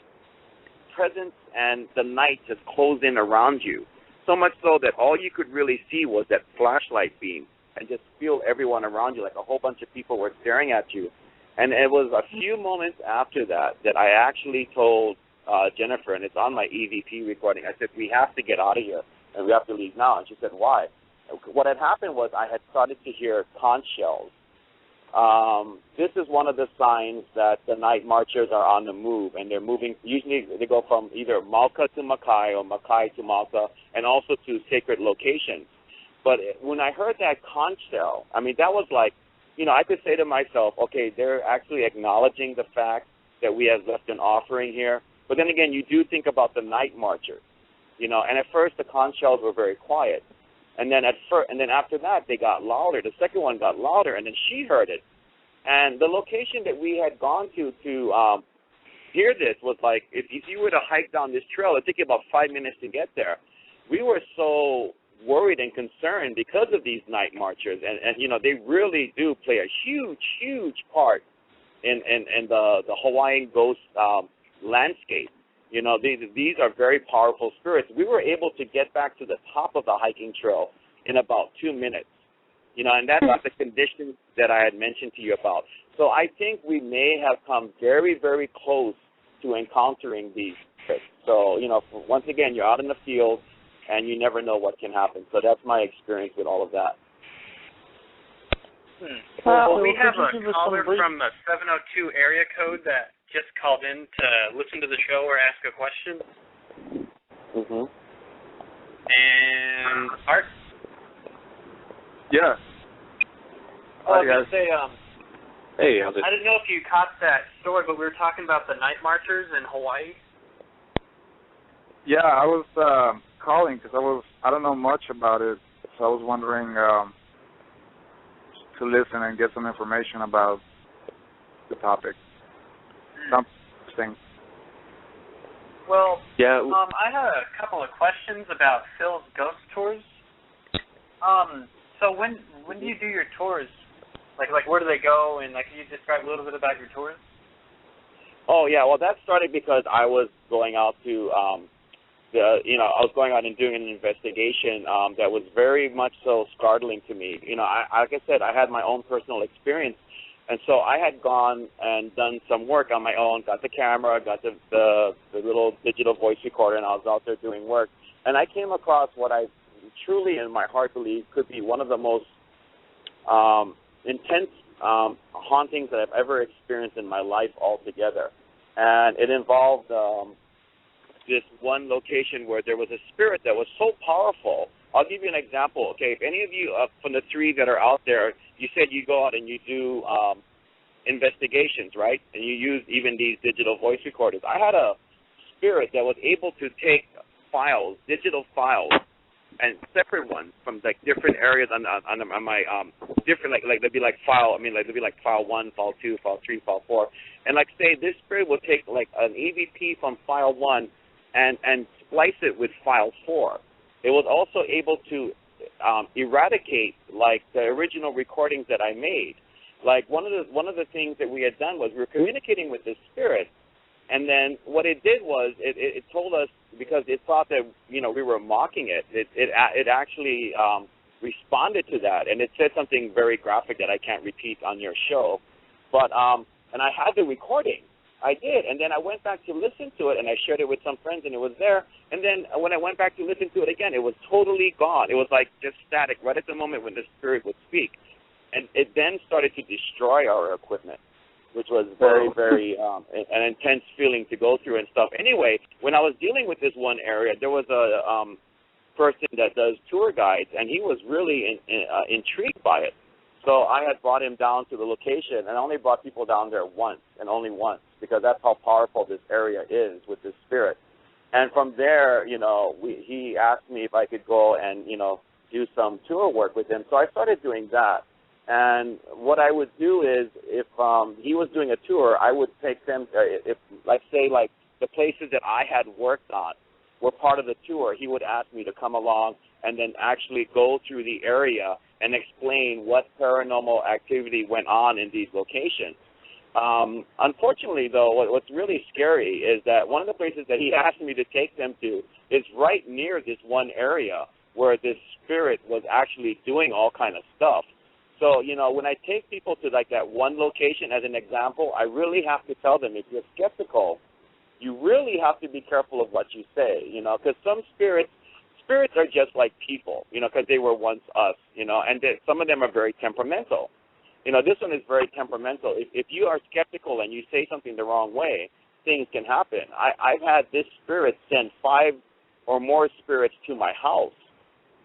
presence and the night just closed in around you, so much so that all you could really see was that flashlight beam and just feel everyone around you, like a whole bunch of people were staring at you. And it was a few moments after that I actually told Jennifer, and it's on my EVP recording, I said, we have to get out of here, and we have to leave now. And she said, why? What had happened was I had started to hear conch shells. This is one of the signs that the night marchers are on the move, and they're moving. Usually they go from either Malka to Makai or Makai to Malka, and also to sacred locations. But when I heard that conch shell, I mean, that was like, I could say to myself, okay, they're actually acknowledging the fact that we have left an offering here. But then again, you do think about the night marchers, and at first the conch shells were very quiet. And then after that, they got louder. The second one got louder, and then she heard it. And the location that we had gone to hear this was like, if you were to hike down this trail, it'd take you about 5 minutes to get there. We were so worried and concerned because of these night marchers, and they really do play a huge, huge part in the Hawaiian ghost landscape. These are very powerful spirits. We were able to get back to the top of the hiking trail in about 2 minutes, and that's not the conditions that I had mentioned to you about. So I think we may have come very, very close to encountering these spirits. So, once again, you're out in the field, and you never know what can happen. So that's my experience with all of that. Well, we have a caller from the 702 area code that just called in to listen to the show or ask a question. Mm-hmm. And Art? Yeah. I was going to say, hey, how's it? I didn't know if you caught that story, but we were talking about the night marchers in Hawaii. Yeah, I was calling because I don't know much about it, so I was wondering to listen and get some information about the topic. Something. Well, yeah. I had a couple of questions about Phil's ghost tours. So So when do you do your tours? Like where do they go? And can you describe a little bit about your tours? Oh yeah, well that started because I was going out to I was going out and doing an investigation that was very much so startling to me. Like I said, I had my own personal experience, and so I had gone and done some work on my own, got the camera, got the little digital voice recorder, and I was out there doing work. And I came across what I truly in my heart believe could be one of the most intense hauntings that I've ever experienced in my life altogether. And it involved this one location where there was a spirit that was so powerful. I'll give you an example. Okay, if any of you from the three that are out there, you said you go out and you do investigations, right? And you use even these digital voice recorders. I had a spirit that was able to take files, digital files, and separate ones from like different areas on my different like they'd be like file. They'd be like file 1, file 2, file 3, file 4, and like say this spirit would take like an EVP from file 1 and splice it with file 4. It was also able to eradicate like the original recordings that I made. Like one of the things that we had done was we were communicating with this spirit, and then what it did was it told us, because it thought that we were mocking it. It actually responded to that, and it said something very graphic that I can't repeat on your show. But and I had the recording. I did, and then I went back to listen to it, and I shared it with some friends, and it was there. And then when I went back to listen to it again, it was totally gone. It was like just static right at the moment when the spirit would speak. And it then started to destroy our equipment, which was very, very an intense feeling to go through and stuff. Anyway, when I was dealing with this one area, there was a person that does tour guides, and he was really intrigued by it. So I had brought him down to the location, and I only brought people down there once, and only once, because that's how powerful this area is with this spirit. And from there, he asked me if I could go and, do some tour work with him. So I started doing that. And what I would do is, if he was doing a tour, I would take them, the places that I had worked on were part of the tour, he would ask me to come along and then actually go through the area and explain what paranormal activity went on in these locations. Unfortunately, though, what's really scary is that one of the places that he asked me to take them to is right near this one area where this spirit was actually doing all kind of stuff. So, when I take people to like that one location as an example, I really have to tell them, if you're skeptical, you really have to be careful of what you say, because some spirits are just like people, because they were once us, and some of them are very temperamental. This one is very temperamental. If you are skeptical and you say something the wrong way, things can happen. I've had this spirit send 5 or more spirits to my house,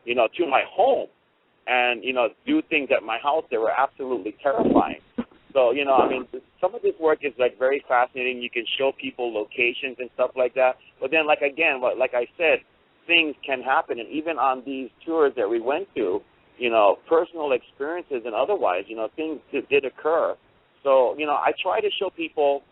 to my home, and, do things at my house that were absolutely terrifying. So, some of this work is, like, very fascinating. You can show people locations and stuff like that. But then, like I said, things can happen. And even on these tours that we went to, personal experiences and otherwise, things did occur. So, I try to show people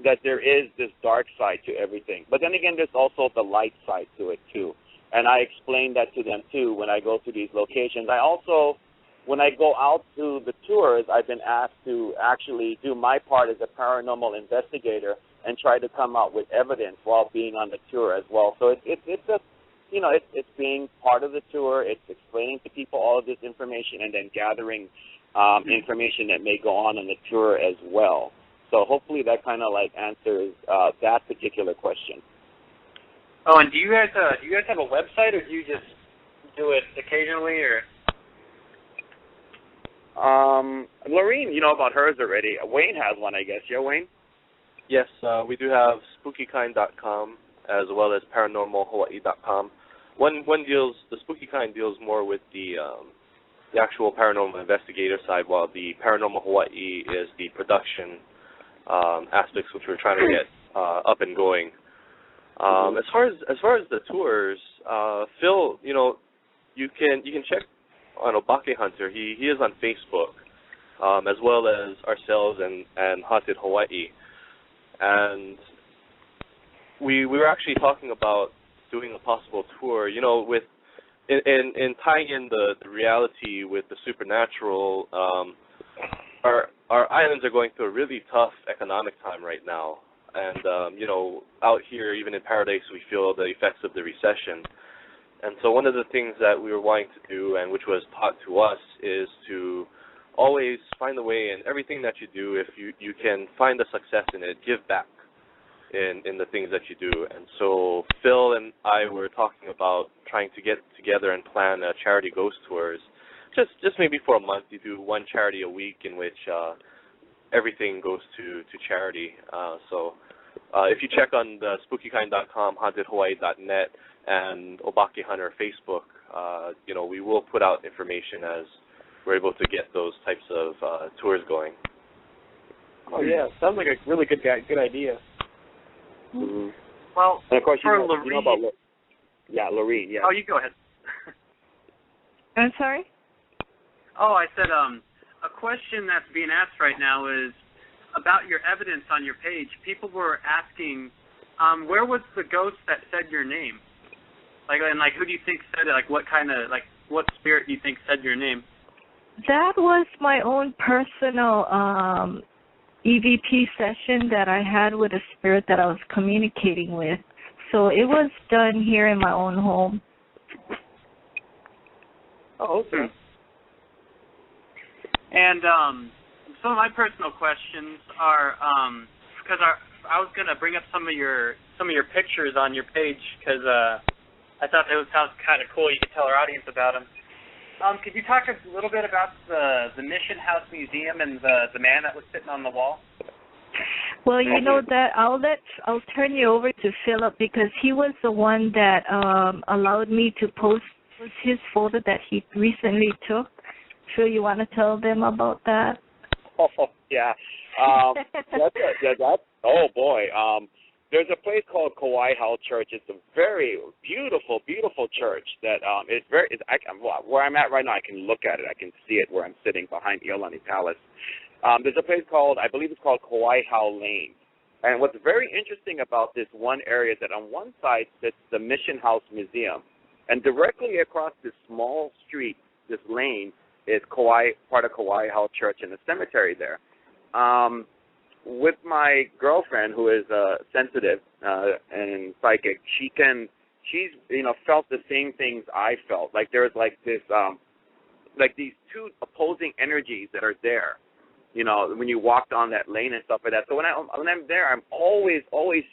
that there is this dark side to everything. But then again, there's also the light side to it, too. And I explain that to them, too, when I go to these locations. I also, when I go out to the tours, I've been asked to actually do my part as a paranormal investigator and try to come out with evidence while being on the tour as well. So it's being part of the tour. It's explaining to people all of this information and then gathering information that may go on the tour as well. So hopefully that kind of like answers that particular question. Oh, and do you guys have a website, or do you just do it occasionally, or? Laurene, you know about hers already. Wayne has one, I guess. Yeah, Wayne? Yes, we do have spookykind.com as well as paranormalhawaii.com. The Spooky Kind deals more with the actual paranormal investigator side, while the Paranormal Hawaii is the production aspects, which we're trying to get up and going. As far as the tours, Phil, you can check on Obake Hunter. He is on Facebook, as well as ourselves and Haunted Hawaii. And we were actually talking about doing a possible tour. in tying in the reality with the supernatural, our islands are going through a really tough economic time right now. And, you know, out here, even in Paradise, we feel the effects of the recession. And so one of the things that we were wanting to do, and which was taught to us, is to always find a way in everything that you do, if you can find a success in it, give back in the things that you do. And so Phil and I were talking about trying to get together and plan charity ghost tours, just maybe for a month. You do one charity a week in which everything goes to charity. So if you check on the spookykind.com, hauntedhawaii.net, and Obake Hunter Facebook, you know, we will put out information as we're able to get those types of tours going. Oh yeah, sounds like a really good idea. Mm-hmm. Well, and of course, for you know about Laurene. Yeah. Oh, you go ahead. I'm sorry? Oh, I said a question that's being asked right now is about your evidence on your page. People were asking, where was the ghost that said your name? Like, and like, who do you think said it? Like, what kind of, like, what spirit do you think said your name? That was my own personal EVP session that I had with a spirit that I was communicating with. So it was done here in my own home. Oh, okay. And some of my personal questions are, because I was gonna bring up some of your pictures on your page, because I thought that sounds kind of cool. You could tell our audience about them. Could you talk a little bit about the Mission House Museum and the man that was sitting on the wall? Well, you know that I'll turn you over to Philip, because he was the one that allowed me to post his photo that he recently took. So you want to tell them about that? Oh yeah, that's oh boy. There's a place called Kauai Hau Church. It's a very beautiful, beautiful church that is very. Where I'm at right now, I can look at it. I can see it where I'm sitting behind Iolani Palace. There's a place called, I believe it's called Kauai Hau Lane. And what's very interesting about this one area is that on one side sits the Mission House Museum, and directly across this small street, this lane, is part of Kauai Hau Church and the cemetery there. With my girlfriend, who is sensitive and psychic, she's felt the same things I felt. Like there's like this, like these two opposing energies that are there. You know, when you walk down that lane and stuff like that. So when I'm there, I'm always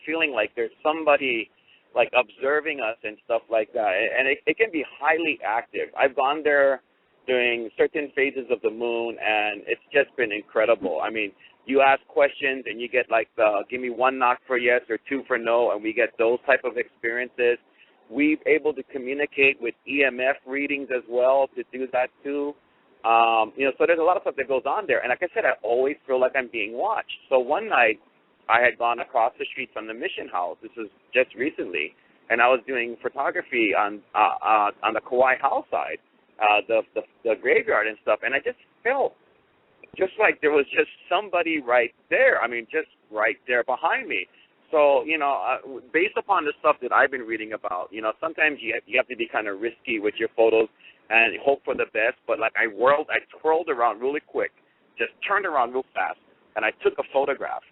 feeling like there's somebody like observing us and stuff like that. And it can be highly active. I've gone there during certain phases of the moon, and it's just been incredible. I mean, you ask questions and you get like give me one knock for yes or two for no, and we get those type of experiences. We're able to communicate with EMF readings as well to do that too. So there's a lot of stuff that goes on there. And like I said, I always feel like I'm being watched. So one night I had gone across the street from the Mission House. This was just recently, and I was doing photography on the Kauai Hau side, the graveyard and stuff, and I just felt just like there was just somebody right there. I mean, just right there behind me. So, based upon the stuff that I've been reading about, sometimes you have to be kind of risky with your photos and hope for the best. But like I twirled around really quick, just turned around real fast, and I took a photograph.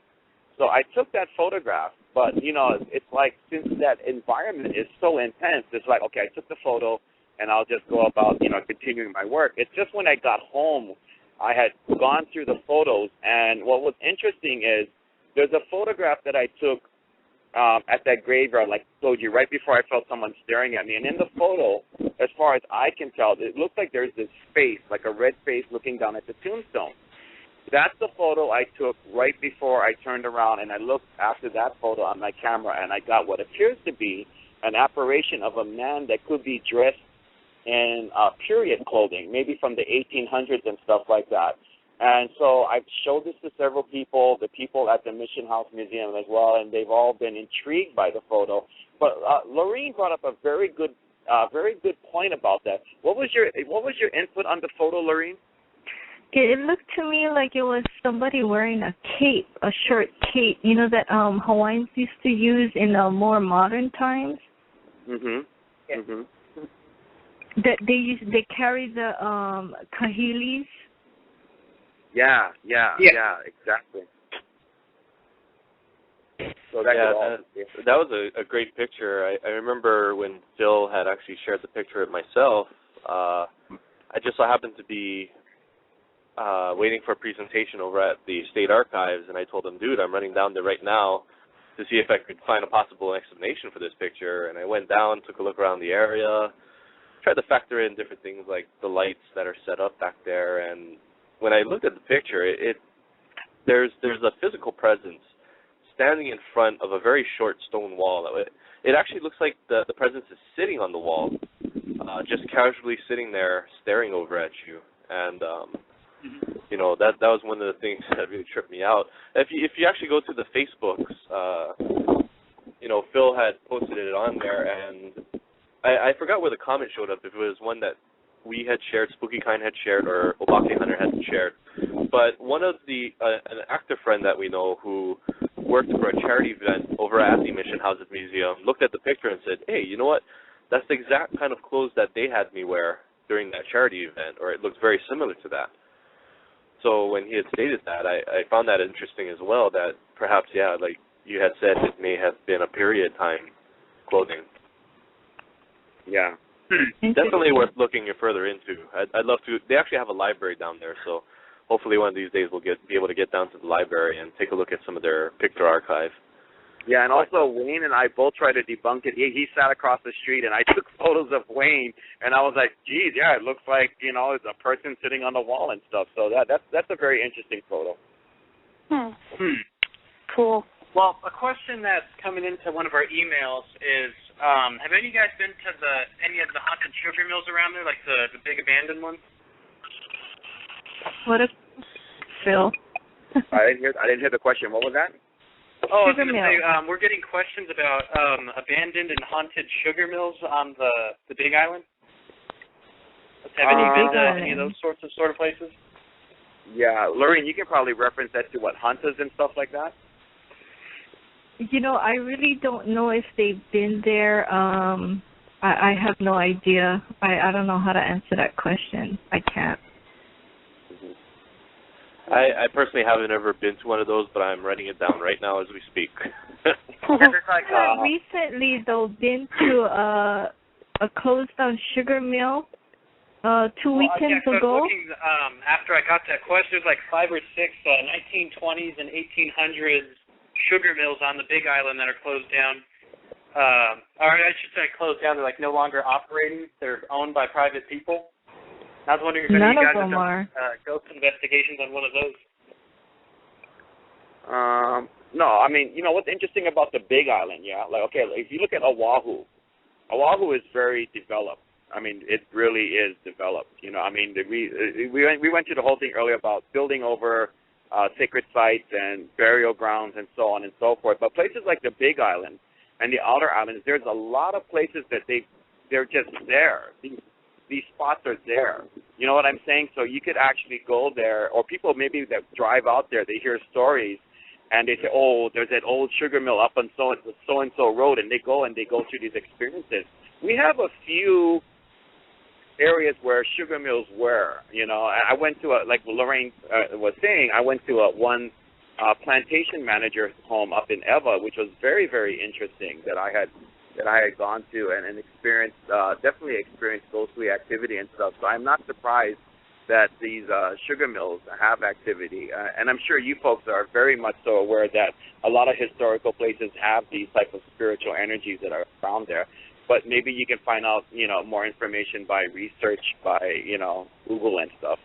So I took that photograph, but, it's like since that environment is so intense, it's like, okay, I took the photo, and I'll just go about, continuing my work. It's just when I got home, I had gone through the photos, and what was interesting is there's a photograph that I took at that graveyard, like I told you, right before I felt someone staring at me. And in the photo, as far as I can tell, it looks like there's this face, like a red face looking down at the tombstone. That's the photo I took right before I turned around, and I looked after that photo on my camera, and I got what appears to be an apparition of a man that could be dressed in period clothing, maybe from the 1800s and stuff like that. And so I've showed this to several people, the people at the Mission House Museum as well, and they've all been intrigued by the photo. But Laurene brought up a very good point about that. What was your input on the photo, Laurene? It looked to me like it was somebody wearing a cape, a short cape, that Hawaiians used to use in more modern times. Mhm. Mhm. That they carry the kahilis. Yeah, exactly. So that was a great picture. I remember when Phil had actually shared the picture of myself. I just so happened to be waiting for a presentation over at the State Archives, and I told him, dude, I'm running down there right now to see if I could find a possible explanation for this picture. And I went down, took a look around the area, tried to factor in different things like the lights that are set up back there. And when I looked at the picture, there's a physical presence standing in front of a very short stone wall. It actually looks like the presence is sitting on the wall, just casually sitting there staring over at you. And you know, that was one of the things that really tripped me out. If you actually go to the Facebooks, you know, Phil had posted it on there, and I forgot where the comment showed up, if it was one that we had shared, Spooky Kind had shared, or Obake Hunter had shared. But one of an actor friend that we know who worked for a charity event over at the Mission Houses Museum looked at the picture and said, hey, you know what? That's the exact kind of clothes that they had me wear during that charity event, or it looks very similar to that. So when he had stated that, I found that interesting as well, that perhaps, yeah, like you had said, it may have been a period time clothing. Yeah. Definitely worth looking further into. I'd love to. They actually have a library down there, so hopefully one of these days we'll be able to get down to the library and take a look at some of their picture archive. Yeah, and also Wayne and I both tried to debunk it. He sat across the street, and I took photos of Wayne, and I was like, geez, yeah, it looks like, you know, it's a person sitting on the wall and stuff. So that's a very interesting photo. Cool. Well, a question that's coming into one of our emails is, have any of you guys been to any of the haunted sugar mills around there, like the big abandoned ones? What a Phil. I didn't hear the question. What was that? Oh, I was going to say, we're getting questions about abandoned and haunted sugar mills on the Big Island. Have any been to any of those sort of places? Yeah, Laurene, you can probably reference that to what, hunters and stuff like that? You know, I really don't know if they've been there. I have no idea. I don't know how to answer that question. I can't. I personally haven't ever been to one of those, but I'm writing it down right now as we speak. I've recently, though, been to a closed-down sugar mill 2 weekends ago. Looking, after I got that question, there's like 5 or 6 1920s and 1800s sugar mills on the Big Island that are closed down. Or I should say closed down. They're like no longer operating. They're owned by private people. I was wondering if any of you guys have done ghost investigations on one of those. No, I mean, you know, what's interesting about the Big Island, if you look at Oahu is very developed. I mean, it really is developed. You know, I mean, we went through the whole thing earlier about building over sacred sites and burial grounds and so on and so forth. But places like the Big Island and the outer islands, there's a lot of places that they're just there. These spots are there. You know what I'm saying? So you could actually go there, or people maybe that drive out there, they hear stories, and they say, oh, there's that old sugar mill up on so-and-so road, and they go through these experiences. We have a few areas where sugar mills were, you know. I went to, like Laurene was saying, I went to one plantation manager's home up in Eva, which was very, very interesting that I had gone to and definitely experienced ghostly activity and stuff. So I'm not surprised that these sugar mills have activity. And I'm sure you folks are very much so aware that a lot of historical places have these type of spiritual energies that are found there. But maybe you can find out, you know, more information by research, by, you know, Google and stuff.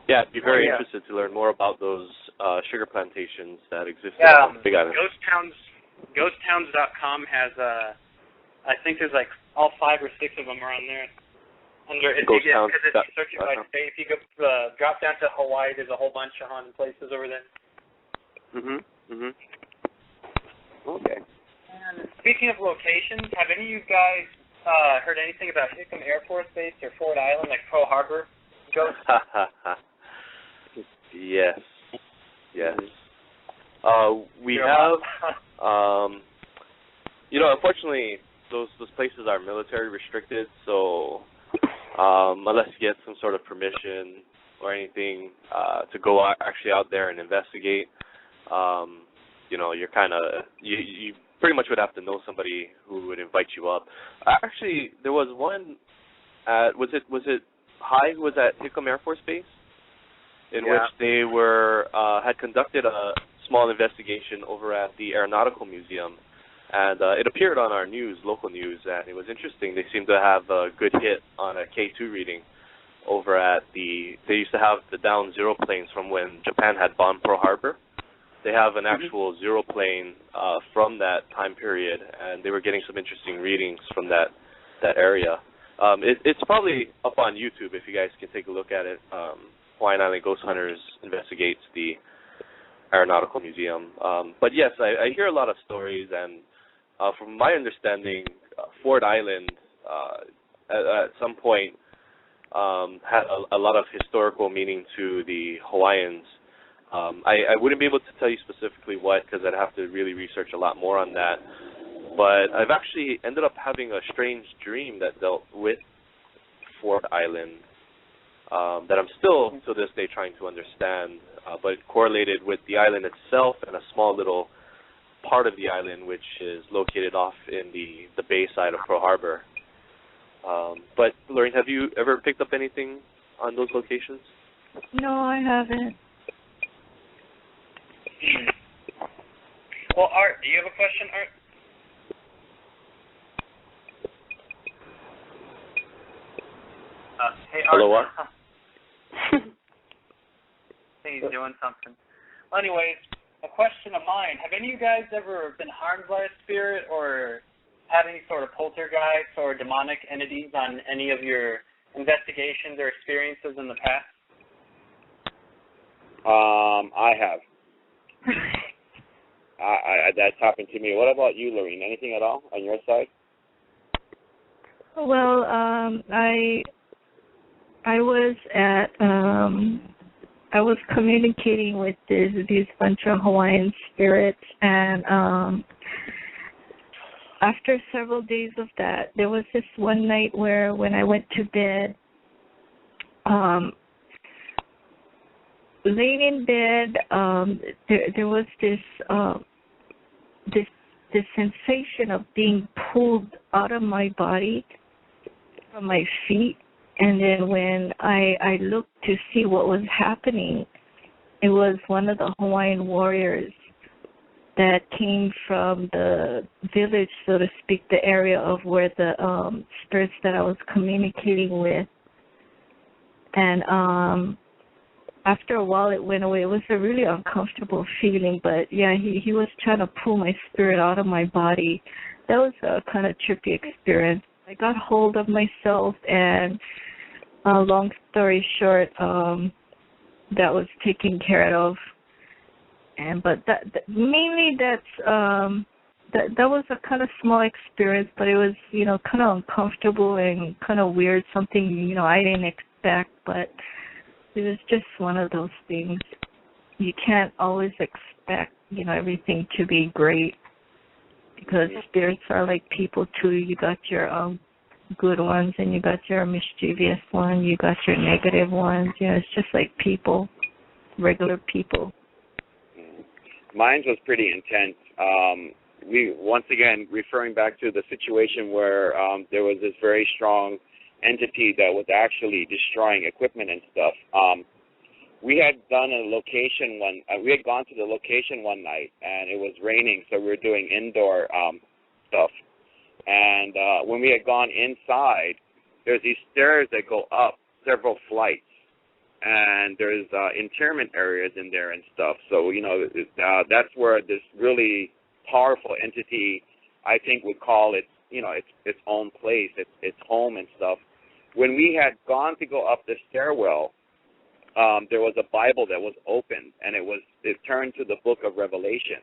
Yeah, I'd be very interested to learn more about those sugar plantations that exist on the Big Island. Ghosttowns.com has, I think there's like all 5 or 6 of them are on there. If you search it by state, if you go drop down to Hawaii, there's a whole bunch of haunted places over there. Okay. And speaking of locations, have any of you guys heard anything about Hickam Air Force Base or Ford Island, like Pearl Harbor ghosts? Yes. We have, you know, unfortunately, those places are military restricted, so unless you get some sort of permission or anything to go actually out there and investigate, you're kind of you pretty much would have to know somebody who would invite you up. Actually, there was one at was it High who was at Hickam Air Force Base, in which they had conducted a small investigation over at the Aeronautical Museum, and it appeared on our local news, and it was interesting. They seemed to have a good hit on a K2 reading over at they used to have the down Zero planes from when Japan had bombed Pearl Harbor. They have an actual Zero plane from that time period, and they were getting some interesting readings from that area. It's probably up on YouTube if you guys can take a look at it. Hawaiian Island Ghost Hunters investigates the Aeronautical Museum. But yes, I hear a lot of stories, and from my understanding, Ford Island at some point had a lot of historical meaning to the Hawaiians. I wouldn't be able to tell you specifically what, because I'd have to really research a lot more on that. But I've actually ended up having a strange dream that dealt with Ford Island that I'm still, to this day, trying to understand. But it correlated with the island itself and a small little part of the island, which is located off in the bay side of Pearl Harbor. But, Laurene, have you ever picked up anything on those locations? No, I haven't. Well, Art, do you have a question, Art? Hey, Art. Hello, Art. I think he's doing something. Well, anyways, a question of mine. Have any of you guys ever been harmed by a spirit or had any sort of poltergeist or demonic entities on any of your investigations or experiences in the past? I have. That's happened to me. What about you, Laurene? Anything at all on your side? Well, I was communicating with these bunch of Hawaiian spirits, and after several days of that, there was this one night where when I went to bed, laying in bed, there was this sensation of being pulled out of my body from my feet. And then when I looked to see what was happening, it was one of the Hawaiian warriors that came from the village, so to speak, the area of where the spirits that I was communicating with. And after a while, it went away. It was a really uncomfortable feeling, but yeah, he was trying to pull my spirit out of my body. That was a kind of trippy experience. I got hold of myself, and long story short, that was taken care of. But that was a kind of small experience, but it was kind of uncomfortable and kind of weird. Something I didn't expect, but it was just one of those things. You can't always expect everything to be great, because spirits are like people too. You got your good ones, and you got your mischievous ones, you got your negative ones. It's just like people, regular people. Mine was pretty intense. We, once again, referring back to the situation where there was this very strong entity that was actually destroying equipment and stuff. We had gone to the location one night, and it was raining, so we were doing indoor stuff. And when we had gone inside, there's these stairs that go up several flights, and there's interment areas in there and stuff. So, that's where this really powerful entity, I think, would call it, its own place, its home and stuff. When we had gone to go up the stairwell, there was a Bible that was opened, and it turned to the book of Revelation.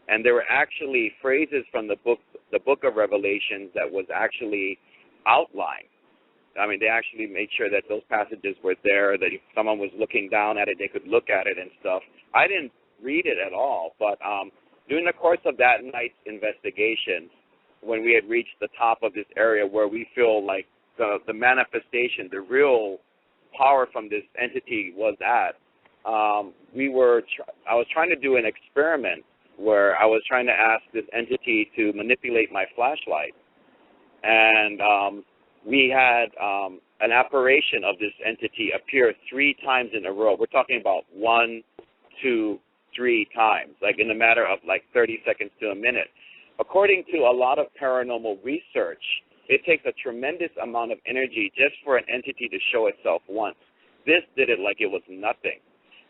And there were actually phrases from the book of Revelations that was actually outlined. I mean, they actually made sure that those passages were there, that if someone was looking down at it, they could look at it and stuff. I didn't read it at all, but during the course of that night's investigation, when we had reached the top of this area where we feel like the manifestation, the real power from this entity was at. I was trying to do an experiment where I was trying to ask this entity to manipulate my flashlight, and we had an apparition of this entity appear 3 times in a row. We're talking about 1, 2, 3 times, like in a matter of like 30 seconds to a minute. According to a lot of paranormal research, it takes a tremendous amount of energy just for an entity to show itself once. This did it like it was nothing.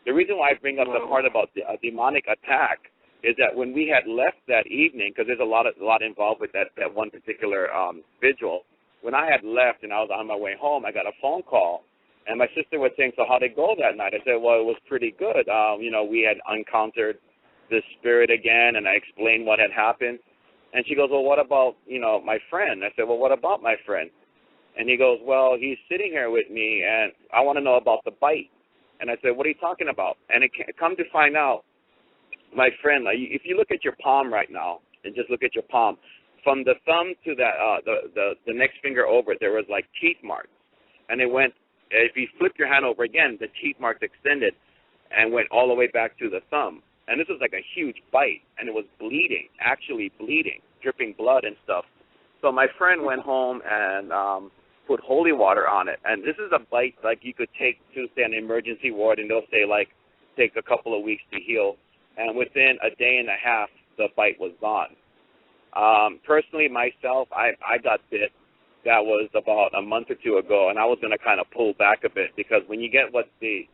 The reason why I bring up the part about a demonic attack is that when we had left that evening, because there's a lot involved with that one particular vigil, when I had left and I was on my way home, I got a phone call, and my sister was saying, so how'd it go that night? I said, well, it was pretty good. We had encountered the spirit again, and I explained what had happened. And she goes, well, what about, my friend? I said, well, what about my friend? And he goes, well, he's sitting here with me, and I want to know about the bite. And I said, what are you talking about? And it come to find out, my friend, like, if you look at your palm right now, and just look at your palm, from the thumb to the next finger over, there was like teeth marks. And it went, if you flip your hand over again, the teeth marks extended and went all the way back to the thumb. And this was like a huge bite, and it was bleeding, actually bleeding, dripping blood and stuff. So my friend went home and put holy water on it. And this is a bite like you could take to, say, an emergency ward, and they'll say, like, take a couple of weeks to heal. And within a day and a half, the bite was gone. Personally, myself, I got bit. That was about a month or 2 ago, and I was going to kind of pull back a bit because when you get what they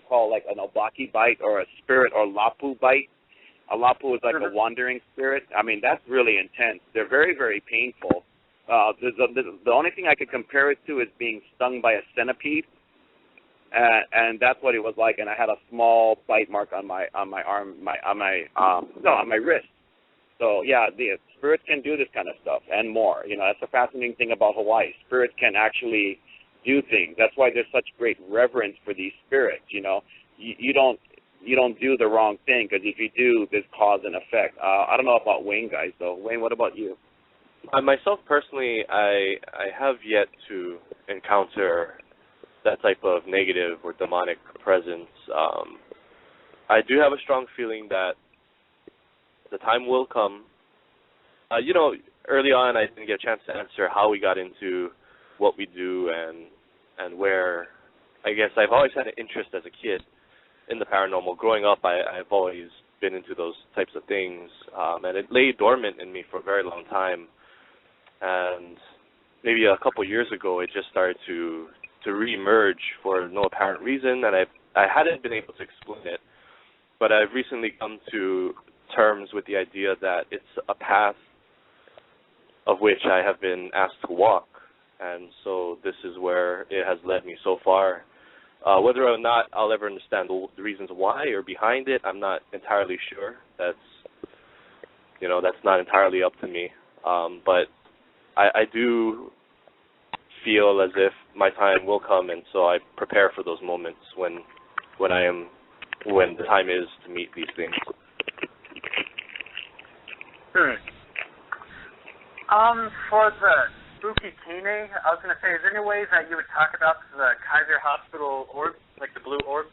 call like an obaki bite or a spirit or lapu bite, a lapu is like a wandering spirit. I mean, that's really intense. They're very, very painful. The only thing I could compare it to is being stung by a centipede, and that's what it was like. And I had a small bite mark on my arm, on my wrist. So, yeah, the spirits can do this kind of stuff and more. That's the fascinating thing about Hawaii. Spirits can actually do things. That's why there's such great reverence for these spirits, You don't do the wrong thing, because if you do, there's cause and effect. I don't know about Wayne, guys, though. Wayne, what about you? Myself, personally, I have yet to encounter that type of negative or demonic presence. I do have a strong feeling that the time will come. Early on, I didn't get a chance to answer how we got into what we do and where. I guess I've always had an interest as a kid in the paranormal. Growing up, I've always been into those types of things, and it lay dormant in me for a very long time. And maybe a couple of years ago, it just started to reemerge for no apparent reason, and I hadn't been able to explain it. But I've recently come to terms with the idea that it's a path of which I have been asked to walk, and so this is where it has led me so far. Whether or not I'll ever understand the reasons why or behind it, I'm not entirely sure. That's not entirely up to me. But I do feel as if my time will come, and so I prepare for those moments when the time is to meet these things. For the spooky Kine, I was going to say, is there any ways that you would talk about the Kaiser Hospital orbs, like the blue orbs?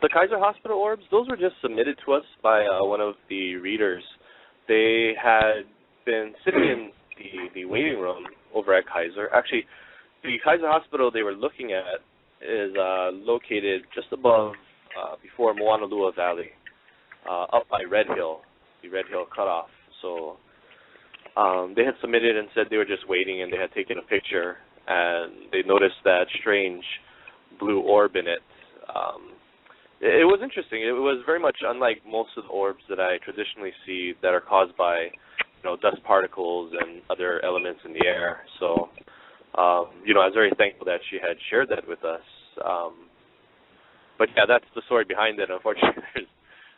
The Kaiser Hospital orbs, those were just submitted to us by one of the readers. They had been sitting in the waiting room over at Kaiser. Actually, the Kaiser Hospital they were looking at is located just above, before Moanalua Valley, up by Red Hill, the Red Hill cutoff. So they had submitted and said they were just waiting, and they had taken a picture, and they noticed that strange blue orb in it. It was interesting. It was very much unlike most of the orbs that I traditionally see that are caused by, dust particles and other elements in the air. So, I was very thankful that she had shared that with us. But yeah, that's the story behind it. Unfortunately,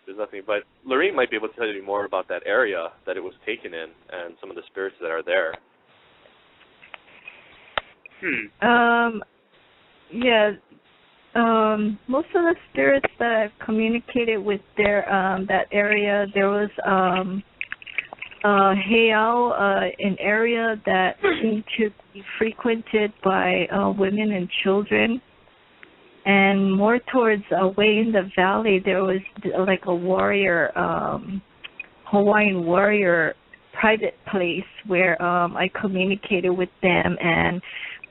there's nothing. But Laurene might be able to tell you more about that area that it was taken in and some of the spirits that are there. Yeah. Most of the spirits that I've communicated with that area, there was Heiau, an area that seemed to be frequented by women and children. And more towards way in the valley, there was like a warrior, Hawaiian warrior private place where I communicated with them. And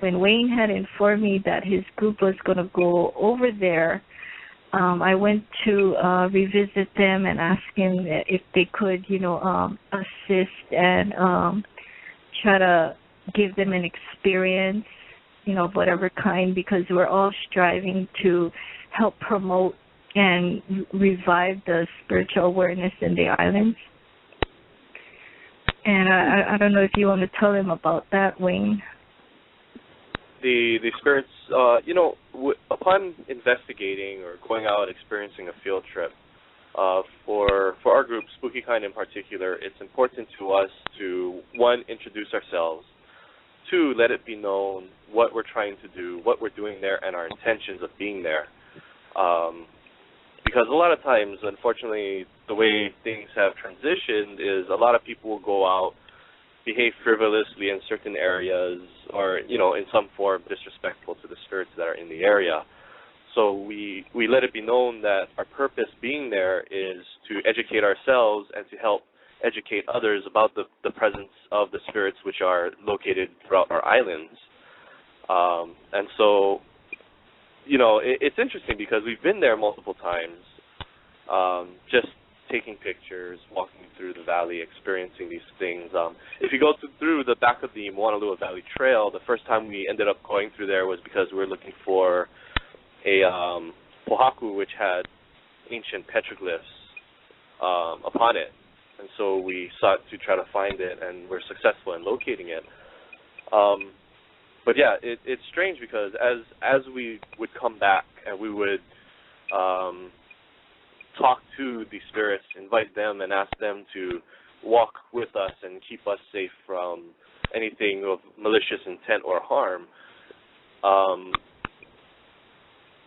when Wayne had informed me that his group was going to go over there, I went to revisit them and ask him if they could, assist and try to give them an experience, of whatever kind, because we're all striving to help promote and revive the spiritual awareness in the islands. And I don't know if you want to tell him about that, Wayne. The spirits, upon investigating or going out and experiencing a field trip, for our group, Spooky Kind in particular, it's important to us to, one, introduce ourselves, two, let it be known what we're trying to do, what we're doing there, and our intentions of being there. Because a lot of times, unfortunately, the way things have transitioned is a lot of people will go out, behave frivolously in certain areas, or, in some form disrespectful to the spirits that are in the area. So we let it be known that our purpose being there is to educate ourselves and to help educate others about the presence of the spirits which are located throughout our islands. And so, it's interesting because we've been there multiple times, just taking pictures, walking through the valley, experiencing these things. If you go through the back of the Moanalua Valley Trail, the first time we ended up going through there was because we were looking for a pohaku which had ancient petroglyphs upon it. And so we sought to try to find it, and we're successful in locating it. But yeah, it's strange because as we would come back and we would talk to the spirits, invite them and ask them to walk with us and keep us safe from anything of malicious intent or harm,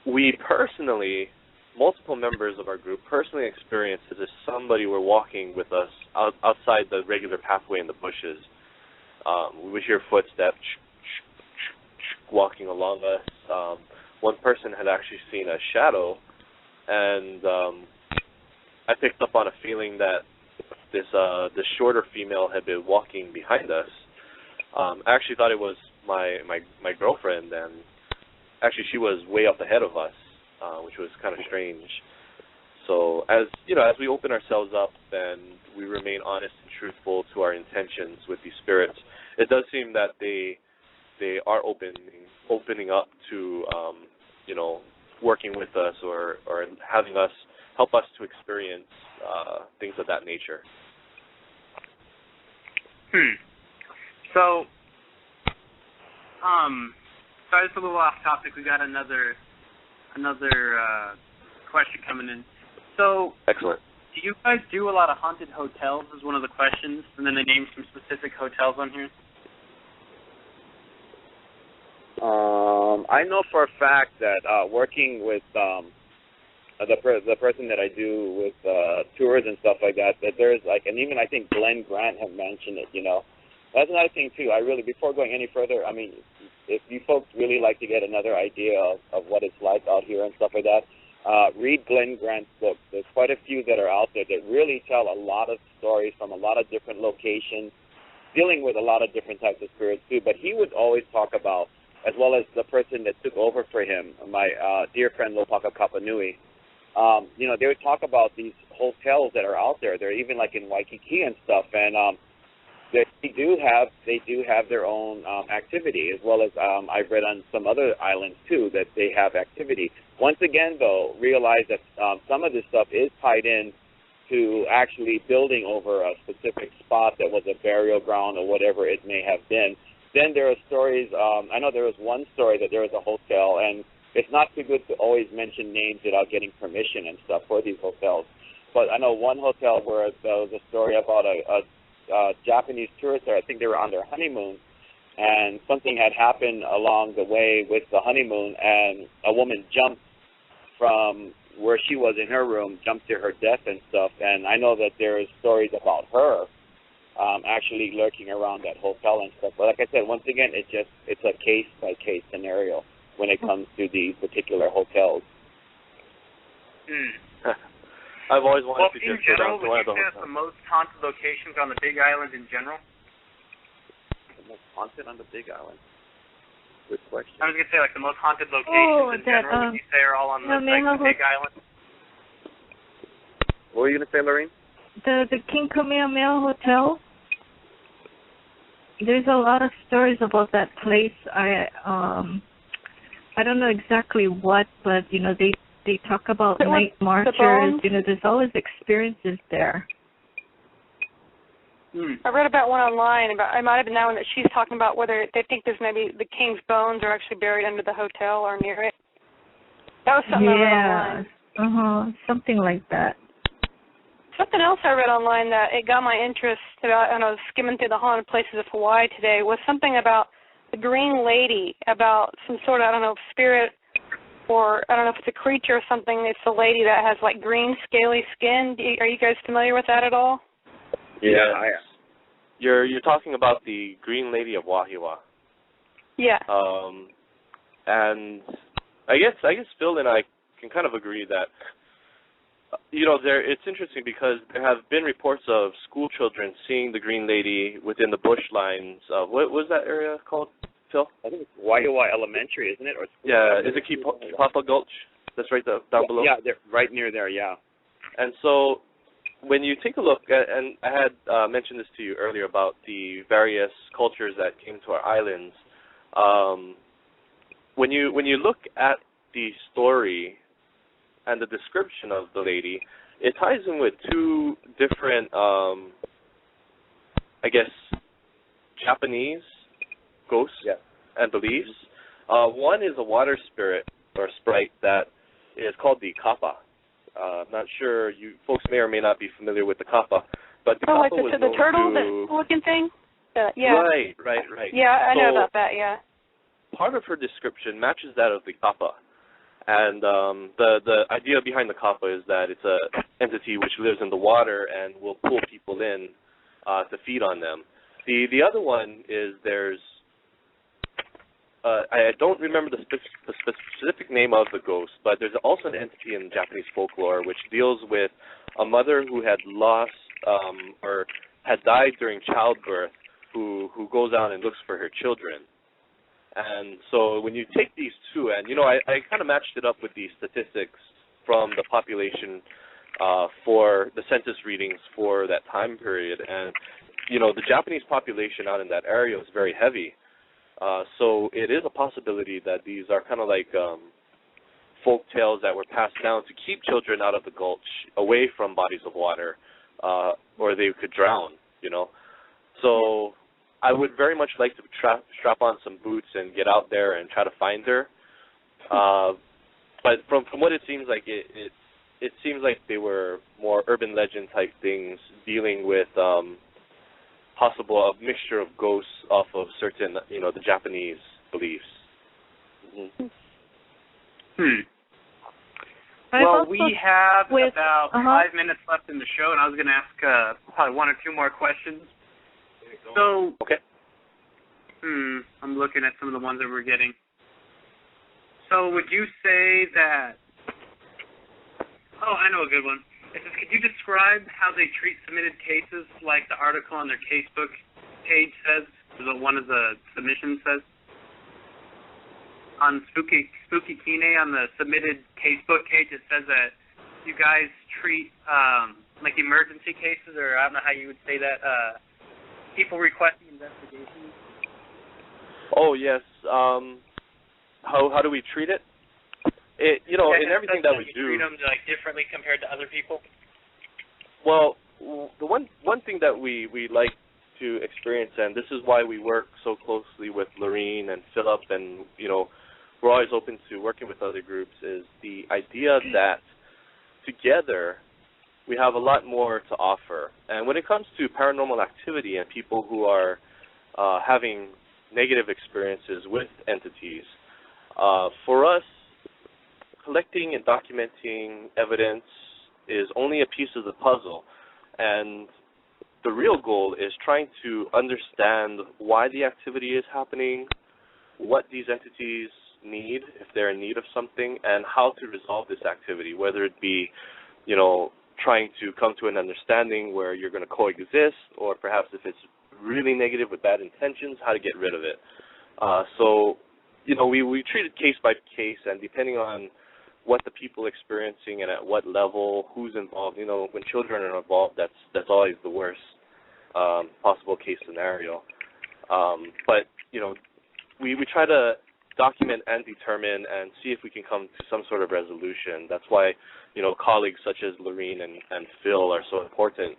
we personally, multiple members of our group personally experienced as if somebody were walking with us outside the regular pathway in the bushes. We would hear footsteps walking along us. One person had actually seen a shadow, and I picked up on a feeling that this shorter female had been walking behind us. I actually thought it was my girlfriend, and actually she was way up ahead of us, which was kind of strange. So as we open ourselves up and we remain honest and truthful to our intentions with these spirits, it does seem that they are opening up to working with us or having us help us to experience things of that nature. So, sorry, it's a little off topic. We got another question coming in. So, excellent. Do you guys do a lot of haunted hotels? Is one of the questions, and then they named some specific hotels on here. I know for a fact that working with the person that I do with tours and stuff like that, that there's and even I think Glenn Grant had mentioned it. That's another thing too. Before going any further, if you folks really like to get another idea of what it's like out here and stuff like that, read Glenn Grant's books. There's quite a few that are out there that really tell a lot of stories from a lot of different locations, dealing with a lot of different types of spirits too. But he would always talk about, as well as the person that took over for him, my dear friend Lopaka Kapanui, they would talk about these hotels that are out there. They're even like in Waikiki and stuff, and they do have their own activity, as well as I've read on some other islands too that they have activity. Once again, though, realize that some of this stuff is tied in to actually building over a specific spot that was a burial ground or whatever it may have been. Then there are stories, I know there was one story that there was a hotel, and it's not too good to always mention names without getting permission and stuff for these hotels. But I know one hotel where there was a story about a Japanese tourist there. I think they were on their honeymoon, and something had happened along the way with the honeymoon, and a woman jumped from where she was in her room, jumped to her death and stuff. And I know that there is stories about her actually lurking around that hotel and stuff. But like I said, once again, it's a case by case scenario when it comes to these particular hotels. I've always wanted to in just go general, down to one of the would you say hotels. the most haunted locations on the Big Island in general? The most haunted on the Big Island? Good question. I was going to say, like, the most haunted locations in general, would you say are all on the Big Island? What were you going to say, Laurene? The King Kamehameha Hotel. There's a lot of stories about that place. I don't know exactly what, but, you know, they talk about night marchers. You know, there's always experiences there. I read about one online. I might have been that one that she's talking about, whether they think there's maybe the king's bones are actually buried under the hotel or near it. That was something I read online. Something like that. Something else I read online that it got my interest about, and I was skimming through the haunted places of Hawaii today, was something about the Green Lady, about some sort of, I don't know, spirit, or I don't know if it's a creature or something. It's a lady that has like green, scaly skin. Are you guys familiar with that at all? Yeah, I am. You're talking about the Green Lady of Wahiawa. Yeah. And I guess Phil and I can kind of agree that, you know, it's interesting because there have been reports of school children seeing the Green Lady within the bush lines of, what was that area called, Phil? I think it's Wahiawa Elementary, isn't it? Or yeah, is it Kipapa Gulch? That's right down below? Yeah, they're right near there, yeah. And so when you take a look at, and I had mentioned this to you earlier about the various cultures that came to our islands, when you look at the story and the description of the lady, it ties in with two different, I guess, Japanese ghosts and beliefs. One is a water spirit or sprite that is called the kappa. I'm not sure, you folks may or may not be familiar with the kappa, but the kappa like was the turtle, the looking thing? Yeah. Right. Yeah, I know about that, yeah. Part of her description matches that of the kappa. And the idea behind the kappa is that it's an entity which lives in the water and will pull people in to feed on them. The other one is there's I don't remember the specific name of the ghost, but there's also an entity in Japanese folklore which deals with a mother who had lost or had died during childbirth who goes out and looks for her children. And so when you take these two, and, you know, I kind of matched it up with the statistics from the population for the census readings for that time period. And, you know, the Japanese population out in that area is very heavy. So it is a possibility that these are kind of like folk tales that were passed down to keep children out of the gulch, away from bodies of water, or they could drown, you know. So I would very much like to strap on some boots and get out there and try to find her. But from what it seems like, it seems like they were more urban legend type things dealing with possible a mixture of ghosts off of certain, you know, the Japanese beliefs. Well, we have about 5 minutes left in the show, and I was going to ask probably one or two more questions. So, I'm looking at some of the ones that we're getting. So, would you say that? Oh, I know a good one. It says, could you describe how they treat submitted cases, like the article on their casebook page says, one of the submissions says? On Spooky Kine, on the submitted casebook page, it says that you guys treat like emergency cases, or I don't know how you would say that, people requesting investigations. Oh, yes. How do we treat it? You know, in everything that we do. Treat them like differently compared to other people. Well, the one thing that we like to experience, and this is why we work so closely with Laurene and Philip, and you know, we're always open to working with other groups, is the idea that together we have a lot more to offer. And when it comes to paranormal activity and people who are having negative experiences with entities, for us, collecting and documenting evidence is only a piece of the puzzle. And the real goal is trying to understand why the activity is happening, what these entities need, if they're in need of something, and how to resolve this activity, whether it be, trying to come to an understanding where you're going to coexist, or perhaps if it's really negative with bad intentions, how to get rid of it. We treat it case by case, and depending on what the people experiencing and at what level, who's involved. When children are involved, that's always the worst possible case scenario. But we try to document and determine and see if we can come to some sort of resolution. That's why colleagues such as Laurene and Phil are so important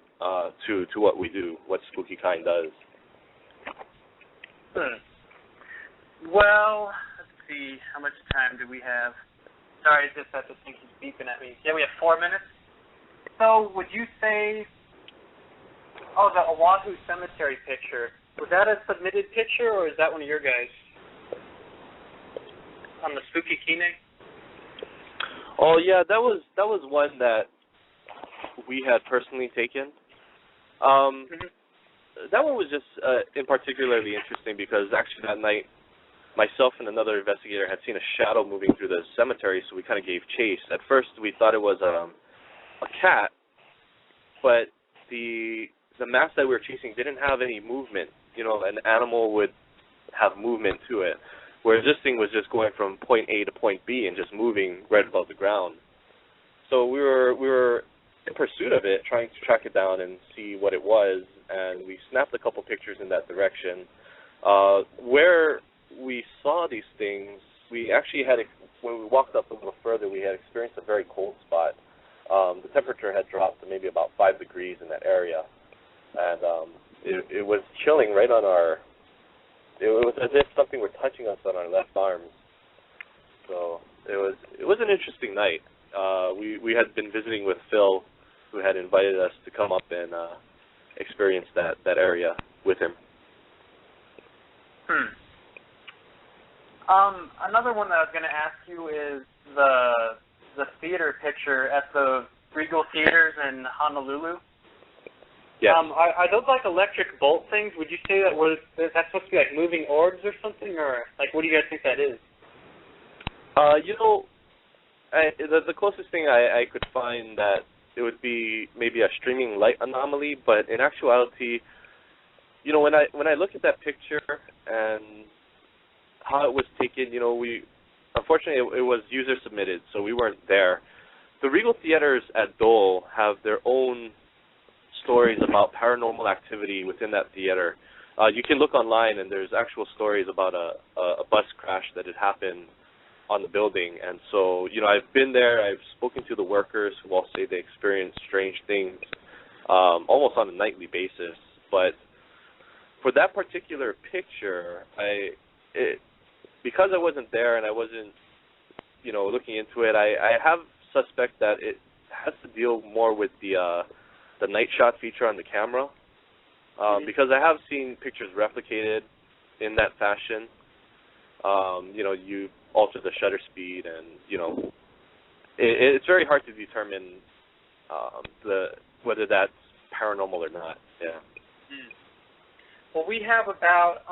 to what we do, what Spooky Kind does. Well, let's see, how much time do we have? Sorry, just that this thing keeps beeping at me. Yeah, we have 4 minutes. So would you say, the Oahu Cemetery picture, was that a submitted picture, or is that one of your guys? On the Spooky Kine? Oh, yeah, that was one that we had personally taken. That one was just in particularly interesting because actually that night, myself and another investigator had seen a shadow moving through the cemetery, so we kind of gave chase. At first, we thought it was a cat, but the mass that we were chasing didn't have any movement. An animal would have movement to it, whereas this thing was just going from point A to point B and just moving right above the ground. So we were in pursuit of it, trying to track it down and see what it was, and we snapped a couple pictures in that direction. Where we saw these things, we actually had, when we walked up a little further, we had experienced a very cold spot. The temperature had dropped to maybe about 5 degrees in that area, and it was chilling right on our, it was as if something were touching us on our left arms. So it was an interesting night. We had been visiting with Phil, who had invited us to come up and experience that area with him. Another one that I was going to ask you is the theater picture at the Regal Theaters in Honolulu. Yes. Are those like electric bolt things? Would you say that's supposed to be like moving orbs or something, or like what do you guys think that is? The closest thing I could find that it would be maybe a streaming light anomaly, but in actuality, when I look at that picture and how it was taken, unfortunately it was user submitted, so we weren't there. The Regal Theaters at Dole have their own stories about paranormal activity within that theater. You can look online, and there's actual stories about a bus crash that had happened on the building. And so, I've been there. I've spoken to the workers who all say they experience strange things almost on a nightly basis. But for that particular picture, because I wasn't there and I wasn't, looking into it, I have suspect that it has to deal more with the night shot feature on the camera, because I have seen pictures replicated in that fashion. You alter the shutter speed, and it's very hard to determine whether that's paranormal or not. Yeah. Well, we have about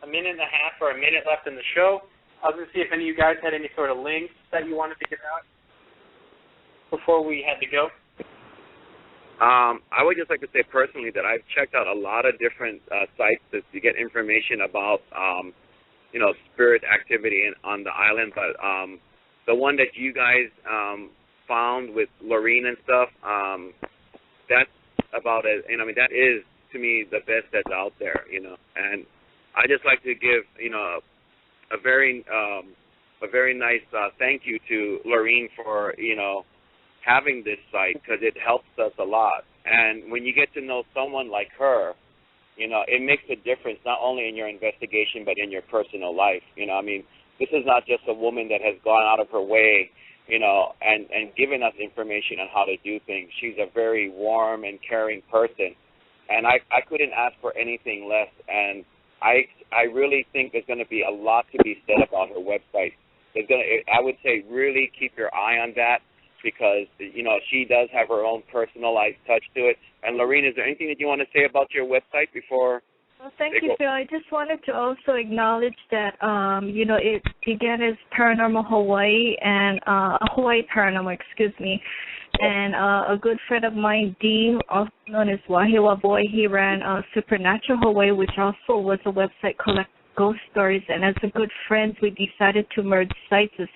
a minute and a half or a minute left in the show. I was going to see if any of you guys had any sort of links that you wanted to get out before we had to go. I would just like to say personally that I've checked out a lot of different sites to get information about, spirit activity on the island. But the one that you guys found with Laurene and stuff, that's about it. And that is, to me, the best that's out there, And I just like to give, a very nice thank you to Laurene for, having this site, because it helps us a lot. And when you get to know someone like her, it makes a difference not only in your investigation but in your personal life. This is not just a woman that has gone out of her way, and given us information on how to do things. She's a very warm and caring person, and I couldn't ask for anything less. And I really think there's going to be a lot to be said about her website. I would say really keep your eye on that. because, you know, she does have her own personalized touch to it. And Laurene, is there anything that you want to say about your website before? Well, thank you, Phil. I just wanted to also acknowledge that, you know, it began as Paranormal Hawaii and Hawaii Paranormal, excuse me. And a good friend of mine, Dee, also known as Wahiwa Boy, he ran Supernatural Hawaii, which also was a website collecting ghost stories. And as a good friend, we decided to merge sites as